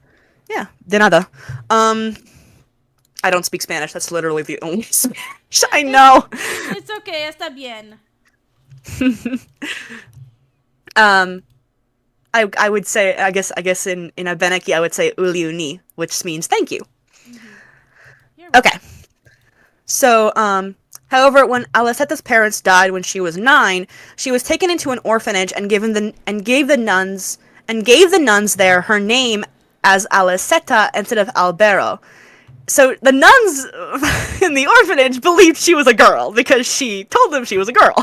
Speaker 2: Yeah, de nada. I don't speak Spanish. That's literally the only Spanish I know.
Speaker 1: It's okay. Está bien.
Speaker 2: I would say, I guess in Abenaki I would say uliuni, which means thank you.
Speaker 1: Mm-hmm. You're right.
Speaker 2: Okay. So, however, when Aliceta's parents died when she was 9, she was taken into an orphanage and gave the nuns there her name as Aliceta instead of Albero. So the nuns in the orphanage believed she was a girl because she told them she was a girl,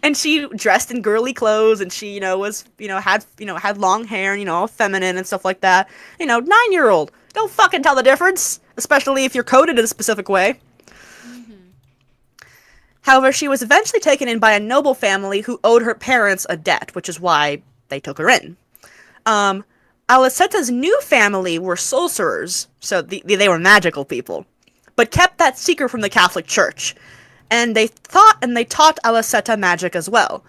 Speaker 2: and she dressed in girly clothes, and she had long hair and all feminine and stuff like that. 9-year-old, don't fucking tell the difference, especially if you're coded in a specific way.
Speaker 1: Mm-hmm.
Speaker 2: However, she was eventually taken in by a noble family who owed her parents a debt, which is why they took her in. Aliceta's new family were sorcerers, so they were magical people, but kept that secret from the Catholic Church, and they taught Aliceta magic as well.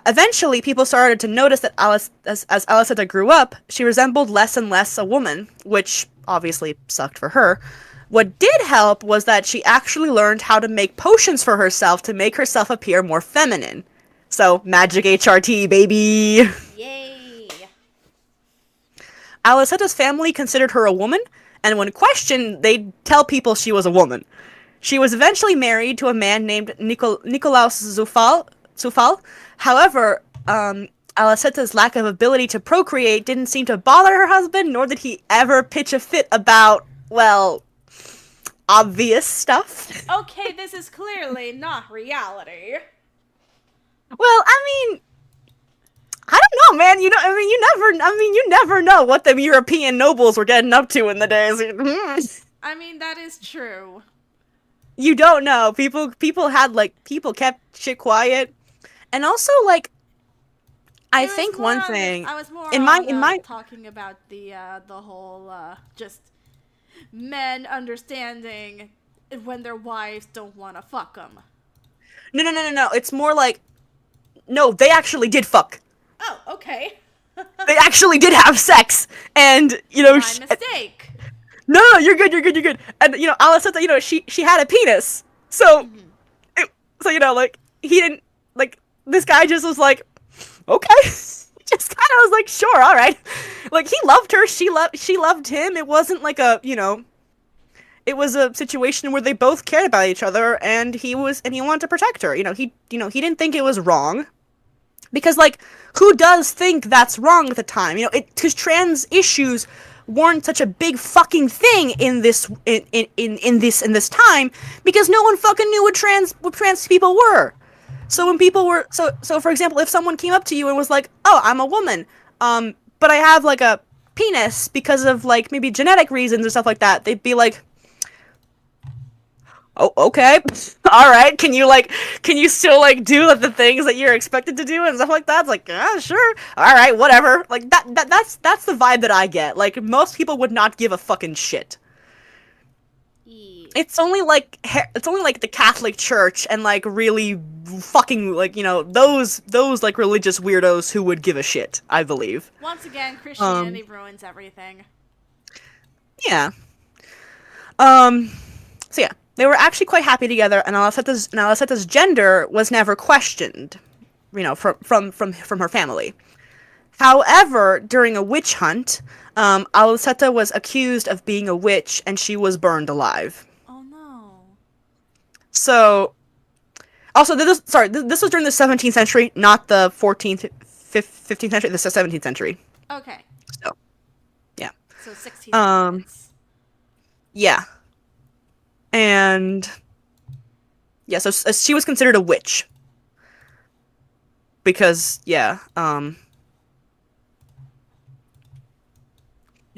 Speaker 2: Eventually, people started to notice that as Aliceta grew up, she resembled less and less a woman, which obviously sucked for her. What did help was that she actually learned how to make potions for herself to make herself appear more feminine. So, magic HRT, baby!
Speaker 1: Yay!
Speaker 2: Aliceta's family considered her a woman, and when questioned, they'd tell people she was a woman. She was eventually married to a man named Nikolaus Zufal. However, Aliceta's lack of ability to procreate didn't seem to bother her husband, nor did he ever pitch a fit about, obvious stuff.
Speaker 1: Okay, this is clearly not reality.
Speaker 2: Well, I mean, I don't know, man. You never know what the European nobles were getting up to in the days.
Speaker 1: I mean, that is true.
Speaker 2: You don't know. People kept shit quiet, and also I think one thing
Speaker 1: I was more talking about the whole just men understanding when their wives don't want to fuck them.
Speaker 2: No. It's more like, no, they actually did fuck.
Speaker 1: Oh, okay.
Speaker 2: They actually did have sex, and
Speaker 1: My mistake.
Speaker 2: No, you're good. And Aliceta, she had a penis, so he didn't this guy just was like, okay. just kind of was like, sure, all right. Like he loved her, she loved him. It wasn't like a, it was a situation where they both cared about each other, and he wanted to protect her. He didn't think it was wrong, because like, who does think that's wrong at the time? Because trans issues weren't such a big fucking thing in this time, because no one fucking knew what trans people were. So when people were so for example, if someone came up to you and was like, "Oh, I'm a woman, but I have like a penis because of like maybe genetic reasons or stuff like that," they'd be like, "Oh, okay, all right. Can you still like do the things that you're expected to do and stuff like that?" It's like, yeah, sure, all right, whatever. Like that's the vibe that I get. Like most people would not give a fucking shit.
Speaker 1: Yeah.
Speaker 2: It's only like the Catholic Church and like really fucking like those like religious weirdos who would give a shit, I believe.
Speaker 1: Once again, Christianity ruins everything.
Speaker 2: Yeah. So yeah, they were actually quite happy together, and Aliceta's gender was never questioned, from her family. However, during a witch hunt, Aliceta was accused of being a witch, and she was burned alive.
Speaker 1: Oh no.
Speaker 2: So, also, this was during the 17th century, not the 14th, 15th century. This is the 17th century.
Speaker 1: Okay.
Speaker 2: So, yeah.
Speaker 1: So 1600s.
Speaker 2: Yeah. And yeah, so she was considered a witch. Because, yeah,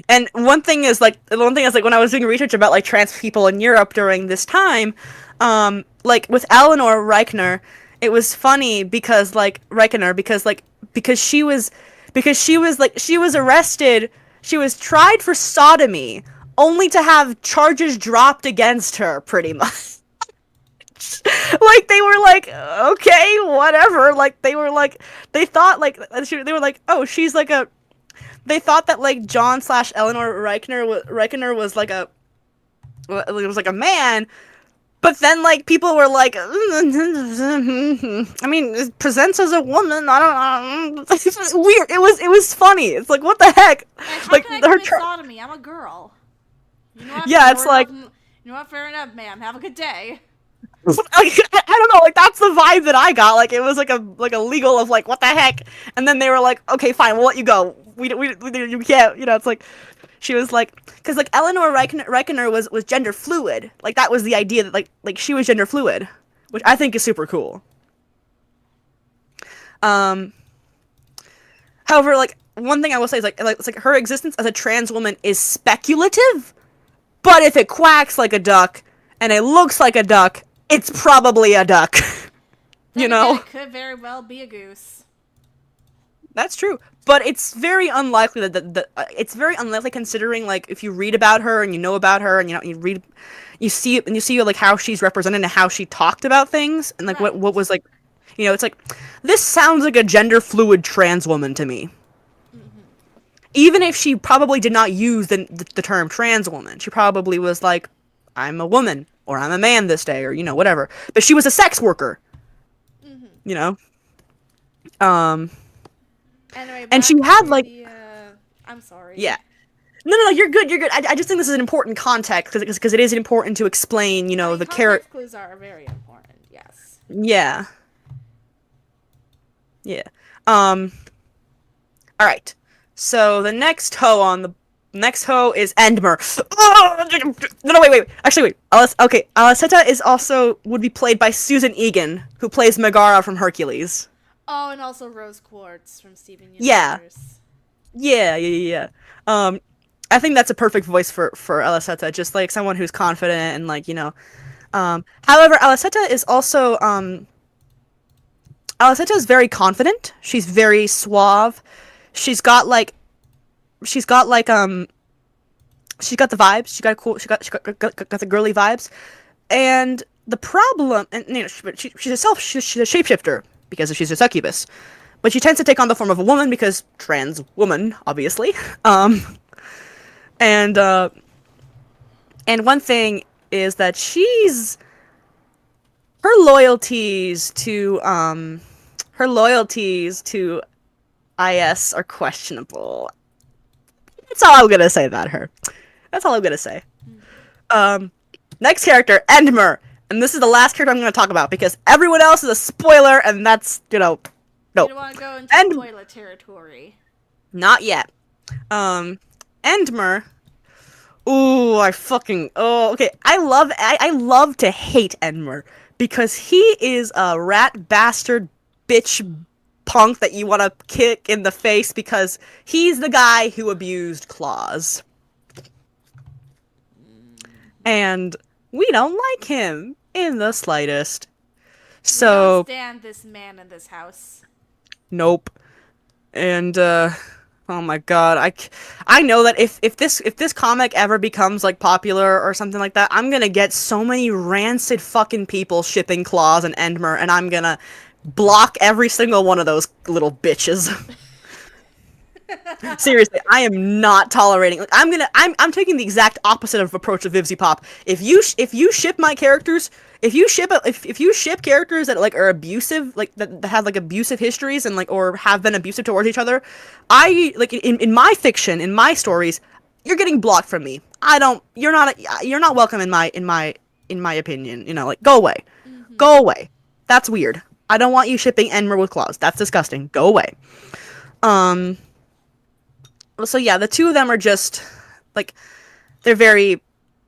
Speaker 2: and one thing is like when I was doing research about like trans people in Europe during this time, like with Eleanor Reichner, it was funny because she was arrested, she was tried for sodomy, only to have charges dropped against her, pretty much. Like they were like, okay, whatever. Like they thought like they were like, oh, she's like a. They thought that like John/Eleanor Reichner was like a, it was like a man, but then like people were like, I mean, it presents as a woman. I don't know. It's weird. It was funny. It's like, what the heck?
Speaker 1: How
Speaker 2: like
Speaker 1: can I commit sodomy? I'm a girl. You know what?
Speaker 2: Yeah, it's like.
Speaker 1: You know what? Fair enough, ma'am. Have a good day.
Speaker 2: Like, I don't know, like that's the vibe that I got. Like it was like a legal of like, what the heck, and then they were like, okay, fine, we'll let you go. We you can't, it's like, she was like, because like Eleanor Reichner was gender fluid. Like that was the idea that like she was gender fluid, which I think is super cool. However, like one thing I will say is it's like her existence as a trans woman is speculative, but if it quacks like a duck and it looks like a duck, it's probably a duck.
Speaker 1: Again, it could very well be a goose.
Speaker 2: That's true, but it's very unlikely that it's very unlikely, considering like if you read about her and you know about her and you see like how she's represented and how she talked about things and like what was like, it's like, this sounds like a gender fluid trans woman to me. Mm-hmm. Even if she probably did not use the term trans woman, she probably was like, I'm a woman, or I'm a man this day, or whatever. But she was a sex worker. Mm-hmm.
Speaker 1: Anyway,
Speaker 2: and she had like.
Speaker 1: I'm sorry.
Speaker 2: Yeah. No, you're good. You're good. I just think this is an important context because it is important to explain, the character.
Speaker 1: Context clues are very important. Yes.
Speaker 2: Yeah. Yeah. All right. So the next hoe is Endmer. No, wait. Actually, wait. Aliceta would be played by Susan Egan, who plays Megara from Hercules.
Speaker 1: Oh, and also Rose Quartz from Steven Universe.
Speaker 2: Yeah. I think that's a perfect voice for Aliceta, just like someone who's confident and like, however, Aliceta is also, Aliceta is very confident. She's very suave. She's got the vibes. She got the girly vibes. And the problem, and she's a shapeshifter because she's a succubus, but she tends to take on the form of a woman because trans woman, obviously. And one thing is that her loyalties to IS are questionable. That's all I'm gonna say about her. That's all I'm gonna say.
Speaker 1: Mm-hmm.
Speaker 2: Um, Next character, Endmer. And this is the last character I'm gonna talk about because everyone else is a spoiler, and that's,
Speaker 1: You
Speaker 2: no.
Speaker 1: don't want to go into
Speaker 2: End
Speaker 1: spoiler territory.
Speaker 2: Not yet. Um, Endmer. Ooh, okay. I love to hate Endmer because he is a rat bastard bitch punk that you want to kick in the face because he's the guy who abused Claus.
Speaker 1: Mm-hmm.
Speaker 2: And we don't like him in the slightest.
Speaker 1: We don't
Speaker 2: So,
Speaker 1: stand this man in this house.
Speaker 2: nope. And oh my god, I know that if this comic ever becomes like popular or something like that, I'm gonna get so many rancid fucking people shipping Claus and Endmer, and I'm gonna block every single one of those little bitches. Seriously, I am not tolerating. Like, I'm taking the exact opposite of approach of Vivzy Pop. If you ship my characters, if you ship characters that like are abusive, like that have like abusive histories and like or have been abusive towards each other, I like in my fiction, in my stories, you're getting blocked from me. I don't. You're not welcome in my opinion. Like go away,
Speaker 1: Mm-hmm.
Speaker 2: go away. That's weird. I don't want you shipping Enmer with Claus. That's disgusting. Go away. Um, so yeah, the two of them are just like they're very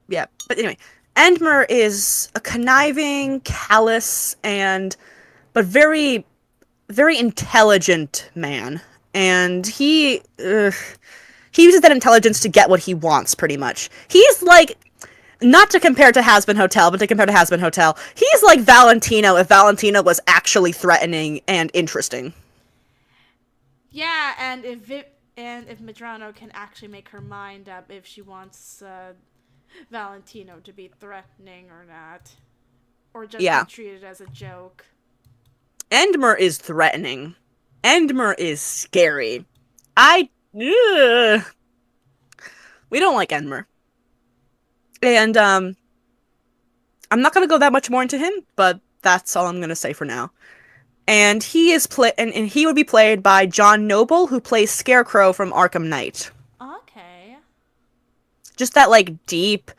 Speaker 2: yeah. But anyway, Endmer is a conniving, callous, and but very intelligent man, and he uses that intelligence to get what he wants. Pretty much, he's like. Not to compare to Has Been Hotel, but to compare to Has Been Hotel, he's like Valentino if Valentino was actually threatening and interesting.
Speaker 1: Yeah, and if Madrano can actually make her mind up if she wants Valentino to be threatening or not, or just be
Speaker 2: Yeah.
Speaker 1: treated as a joke.
Speaker 2: Endmer is threatening. Endmer is scary. I ugh. We don't like Endmer. And I'm not gonna go that much more into him, but that's all I'm gonna say for now. And and he would be played by John Noble, who plays Scarecrow from Arkham Knight.
Speaker 1: Okay.
Speaker 2: Just that like deep,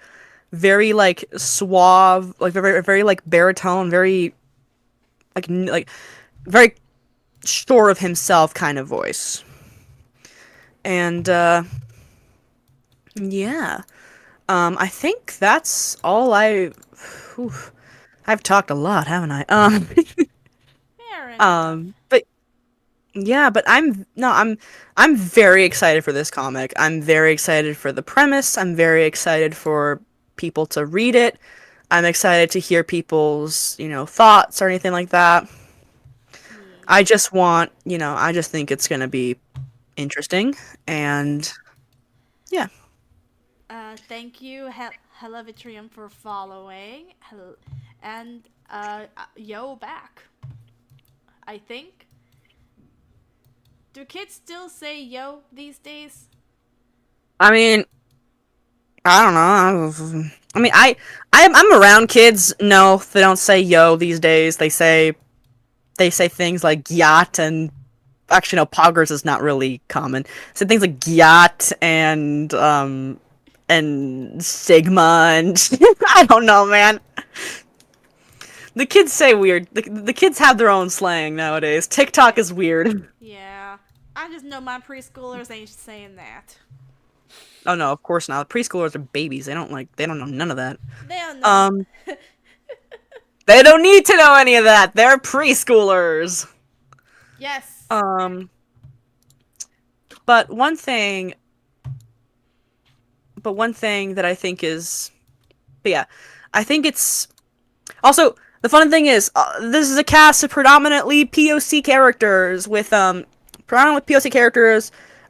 Speaker 2: very like suave, like very like baritone, very like very sure of himself kind of voice. And yeah. I think that's all whew, I've talked a lot, haven't I?
Speaker 1: Fair enough.
Speaker 2: But yeah, but I'm very excited for this comic. I'm very excited for the premise. I'm very excited for people to read it. I'm excited to hear people's, thoughts or anything like that.
Speaker 1: Yeah.
Speaker 2: I just think it's gonna be interesting and yeah.
Speaker 1: Thank you, Hella Vitrium, for following. And yo, back. I think. Do kids still say yo these days?
Speaker 2: I mean, I don't know. I mean, I'm around kids. No, they don't say yo these days. They say things like yacht and actually no, poggers is not really common. So things like yacht and sigma and I don't know, man. The kids say weird. The kids have their own slang nowadays. TikTok
Speaker 1: Yeah.
Speaker 2: is weird.
Speaker 1: Yeah. I just know my preschoolers ain't saying that.
Speaker 2: Oh no, of course not. Preschoolers are babies. They don't know none of that.
Speaker 1: They don't know.
Speaker 2: Um, they don't need to know any of that. They're preschoolers.
Speaker 1: Yes.
Speaker 2: Um, but one thing, that I think is, but yeah, I think it's also the fun thing is this is a cast of predominantly POC characters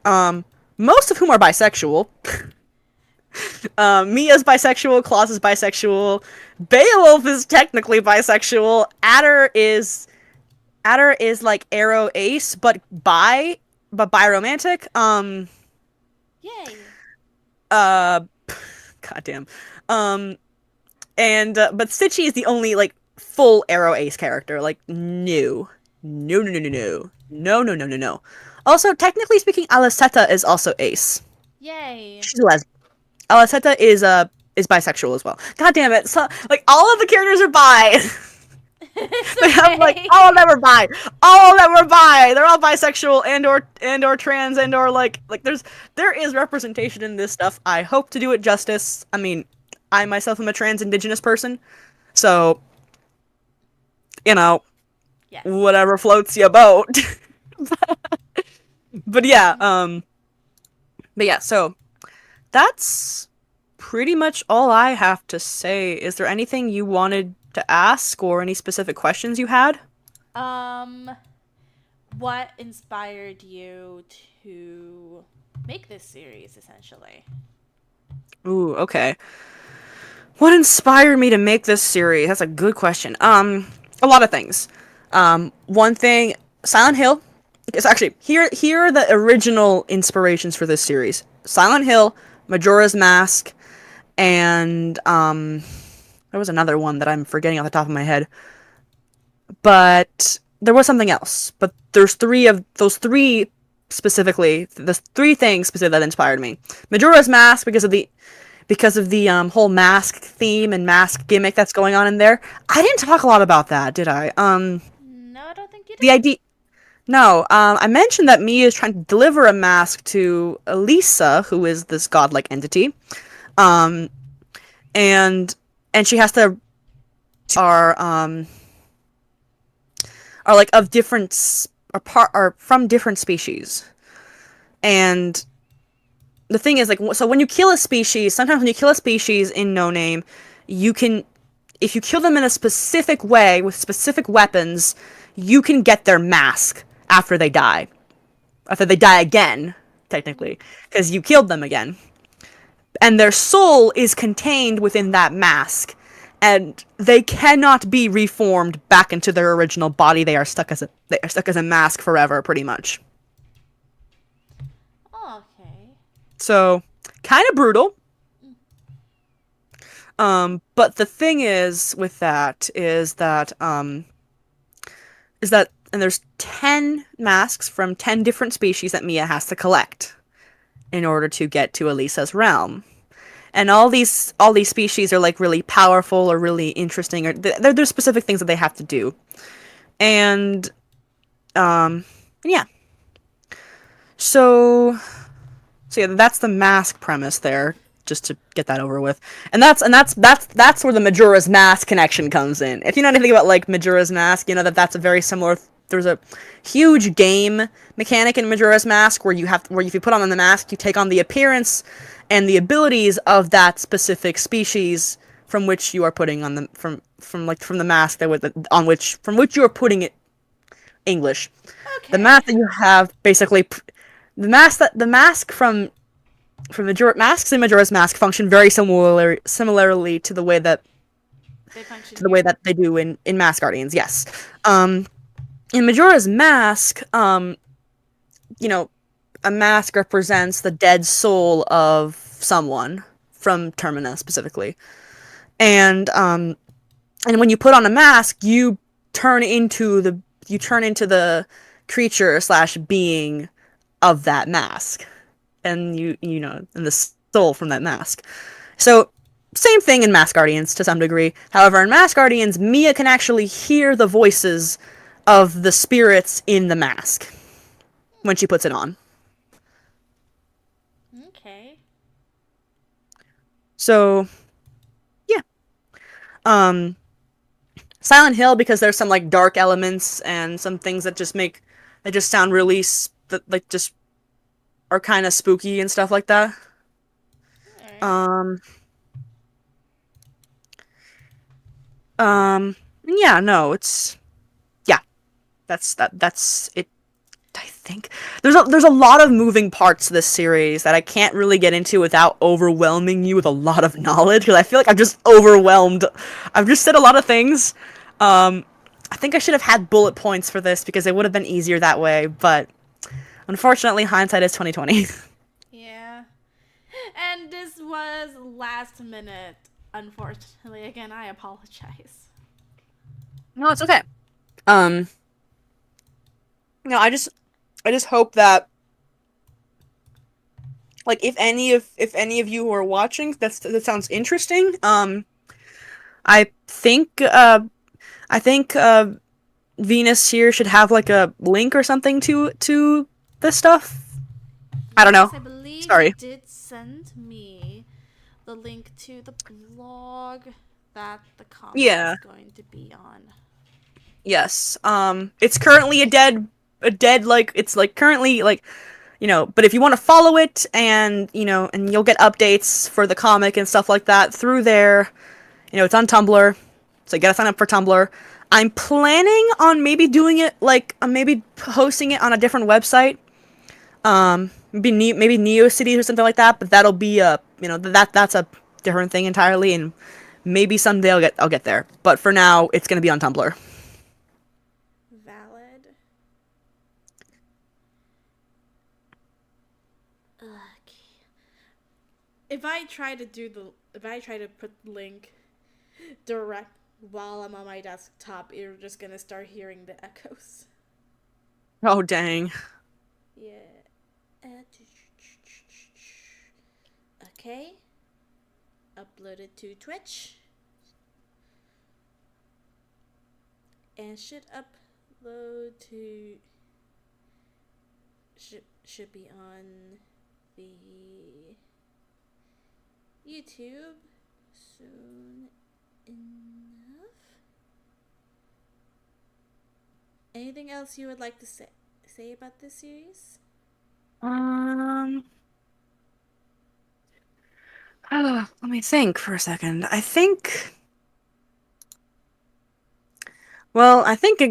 Speaker 2: um, most of whom are bisexual. Mia's bisexual, Claus is bisexual, Beowulf is technically bisexual, Adder is like Arrow Ace, but bi-romantic.
Speaker 1: Yay.
Speaker 2: Uh, goddamn. Um, and but Stitchy is the only like full Arrow Ace character. Like no, no, no, no, no, no, no, no, no, no, no. Also, technically speaking, Aliceta is also ace.
Speaker 1: Yay.
Speaker 2: She's a lesbian. Aliceta is bisexual as well. God damn it! So like all of the characters are bi.
Speaker 1: It's
Speaker 2: They have like
Speaker 1: okay.
Speaker 2: all of them are bi. All of them are bi. They're all bisexual and or trans and or like there is representation in this stuff. I hope to do it justice. I mean, I myself am a trans indigenous person, so you know
Speaker 1: Yes.
Speaker 2: whatever floats your boat. But yeah, so that's pretty much all I have to say. Is there anything you wanted to ask or any specific questions you had?
Speaker 1: Um, what inspired you to make this series, essentially?
Speaker 2: Ooh, okay. What inspired me to make this series? That's a good question. A lot of things. One thing, Silent Hill. It's actually here are the original inspirations for this series. Silent Hill, Majora's Mask, and there was another one that I'm forgetting off the top of my head. But there was something else. But there's three of those three specifically, the three things specifically that inspired me. Majora's Mask because of the whole mask theme and mask gimmick that's going on in there. I didn't talk a lot about that, did I?
Speaker 1: No, I don't think you
Speaker 2: The
Speaker 1: did.
Speaker 2: idea. No, I mentioned that Mia is trying to deliver a mask to Elisa, who is this godlike entity, um, and she has to are are like of different are from different species, and the thing is, like, so when you kill a species, sometimes when you kill a species in No Name, you can, if you kill them in a specific way with specific weapons, you can get their mask after they die. After they die again, technically, because you killed them again. And their soul is contained within that mask, and they cannot be reformed back into their original body. They are stuck as a mask forever, pretty much.
Speaker 1: Oh, okay.
Speaker 2: So, kind of brutal. But the thing is with that and there's 10 masks from 10 different species that Mia has to collect in order to get to Elisa's realm. And all these species are like really powerful or really interesting, or there's specific things that they have to do. And um yeah. So So yeah, that's the mask premise there, just to get that over with. And that's where the Majora's Mask connection comes in. If you know anything about like Majora's Mask, you know that that's a very similar. There's a huge game mechanic in Majora's Mask where if you put on the mask, you take on the appearance and the abilities of that specific species from which you are putting on the from the mask that with on which from which you are putting it English. The
Speaker 1: Okay.
Speaker 2: mask that you have basically the mask from masks in Majora's Mask function very similarly
Speaker 1: They function
Speaker 2: to the way
Speaker 1: here.
Speaker 2: that they do in Mask Guardians. Yes. Um, in Majora's Mask, you know, a mask represents the dead soul of someone from Termina specifically, and and when you put on a mask, turn into the you turn into the creature slash being of that mask, and and the soul from that mask. So same thing in Mask Guardians to some degree. However, in Mask Guardians, Mia can actually hear the voices of the spirits in the mask when she puts it on.
Speaker 1: Okay.
Speaker 2: So yeah, um, Silent Hill because there's some like dark elements and some things that just sound really that like just are kind of spooky and stuff like that.
Speaker 1: All right.
Speaker 2: Um, yeah, no, it's yeah, that's it. I think there's a lot of moving parts to this series that I can't really get into without overwhelming you with a lot of knowledge because I feel like I'm just overwhelmed. I've just said a lot of things. Um, I think I should have had bullet points for this because it would have been easier that way, but unfortunately, hindsight is 2020.
Speaker 1: Yeah. And this was last minute. Unfortunately, again, I apologize.
Speaker 2: No, it's okay. Um, no, I just hope that like if any of you who are watching that sounds interesting, I think uh I think Venus here should have like a link or something to this stuff. I don't know.
Speaker 1: Yes, I believe you
Speaker 2: Sorry.
Speaker 1: did send me the link to the blog that the comic is
Speaker 2: Yeah.
Speaker 1: going to be on.
Speaker 2: Yes. It's currently a dead like it's like currently like but if you want to follow it and and you'll get updates for the comic and stuff like that through there. It's on Tumblr, so you gotta sign up for Tumblr. I'm planning on maybe doing it like maybe hosting it on a different website. Maybe NeoCities or something like that. But that'll be that's a different thing entirely, and maybe someday I'll get there. But for now, it's gonna be on Tumblr.
Speaker 1: Valid. Okay. If I try to put the link direct while I'm on my desktop, you're just gonna start hearing the echoes.
Speaker 2: Oh dang.
Speaker 1: Yeah. Okay. Upload it to Twitch. And should upload to should be on the YouTube soon enough. Anything else you would like to say about this series?
Speaker 2: Um. Let me think for a second. I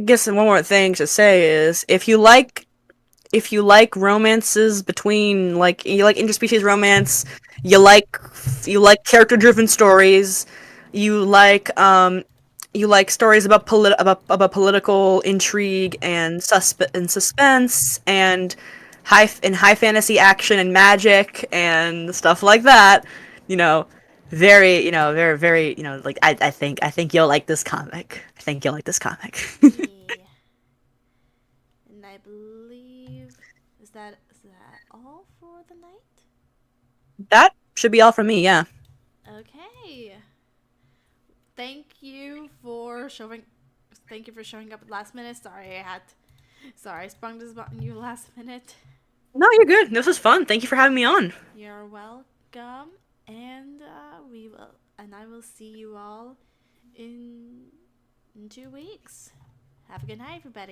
Speaker 2: guess one more thing to say is if you like romances between like you like interspecies romance, you like you like character driven stories, you like stories about political intrigue and suspense and high fantasy action and magic and stuff like that, you know, very like I think you'll like this comic. I think you'll like this comic.
Speaker 1: Yeah. And I believe is that all for the night?
Speaker 2: That should be all from me. Yeah.
Speaker 1: Okay. Thank you for showing. Thank you for showing up at last minute. Sorry, I sprung this button you last minute.
Speaker 2: No, you're good. This was fun. Thank you for having me on.
Speaker 1: You're welcome, and I will see you all in 2 weeks. Have a good night, everybody.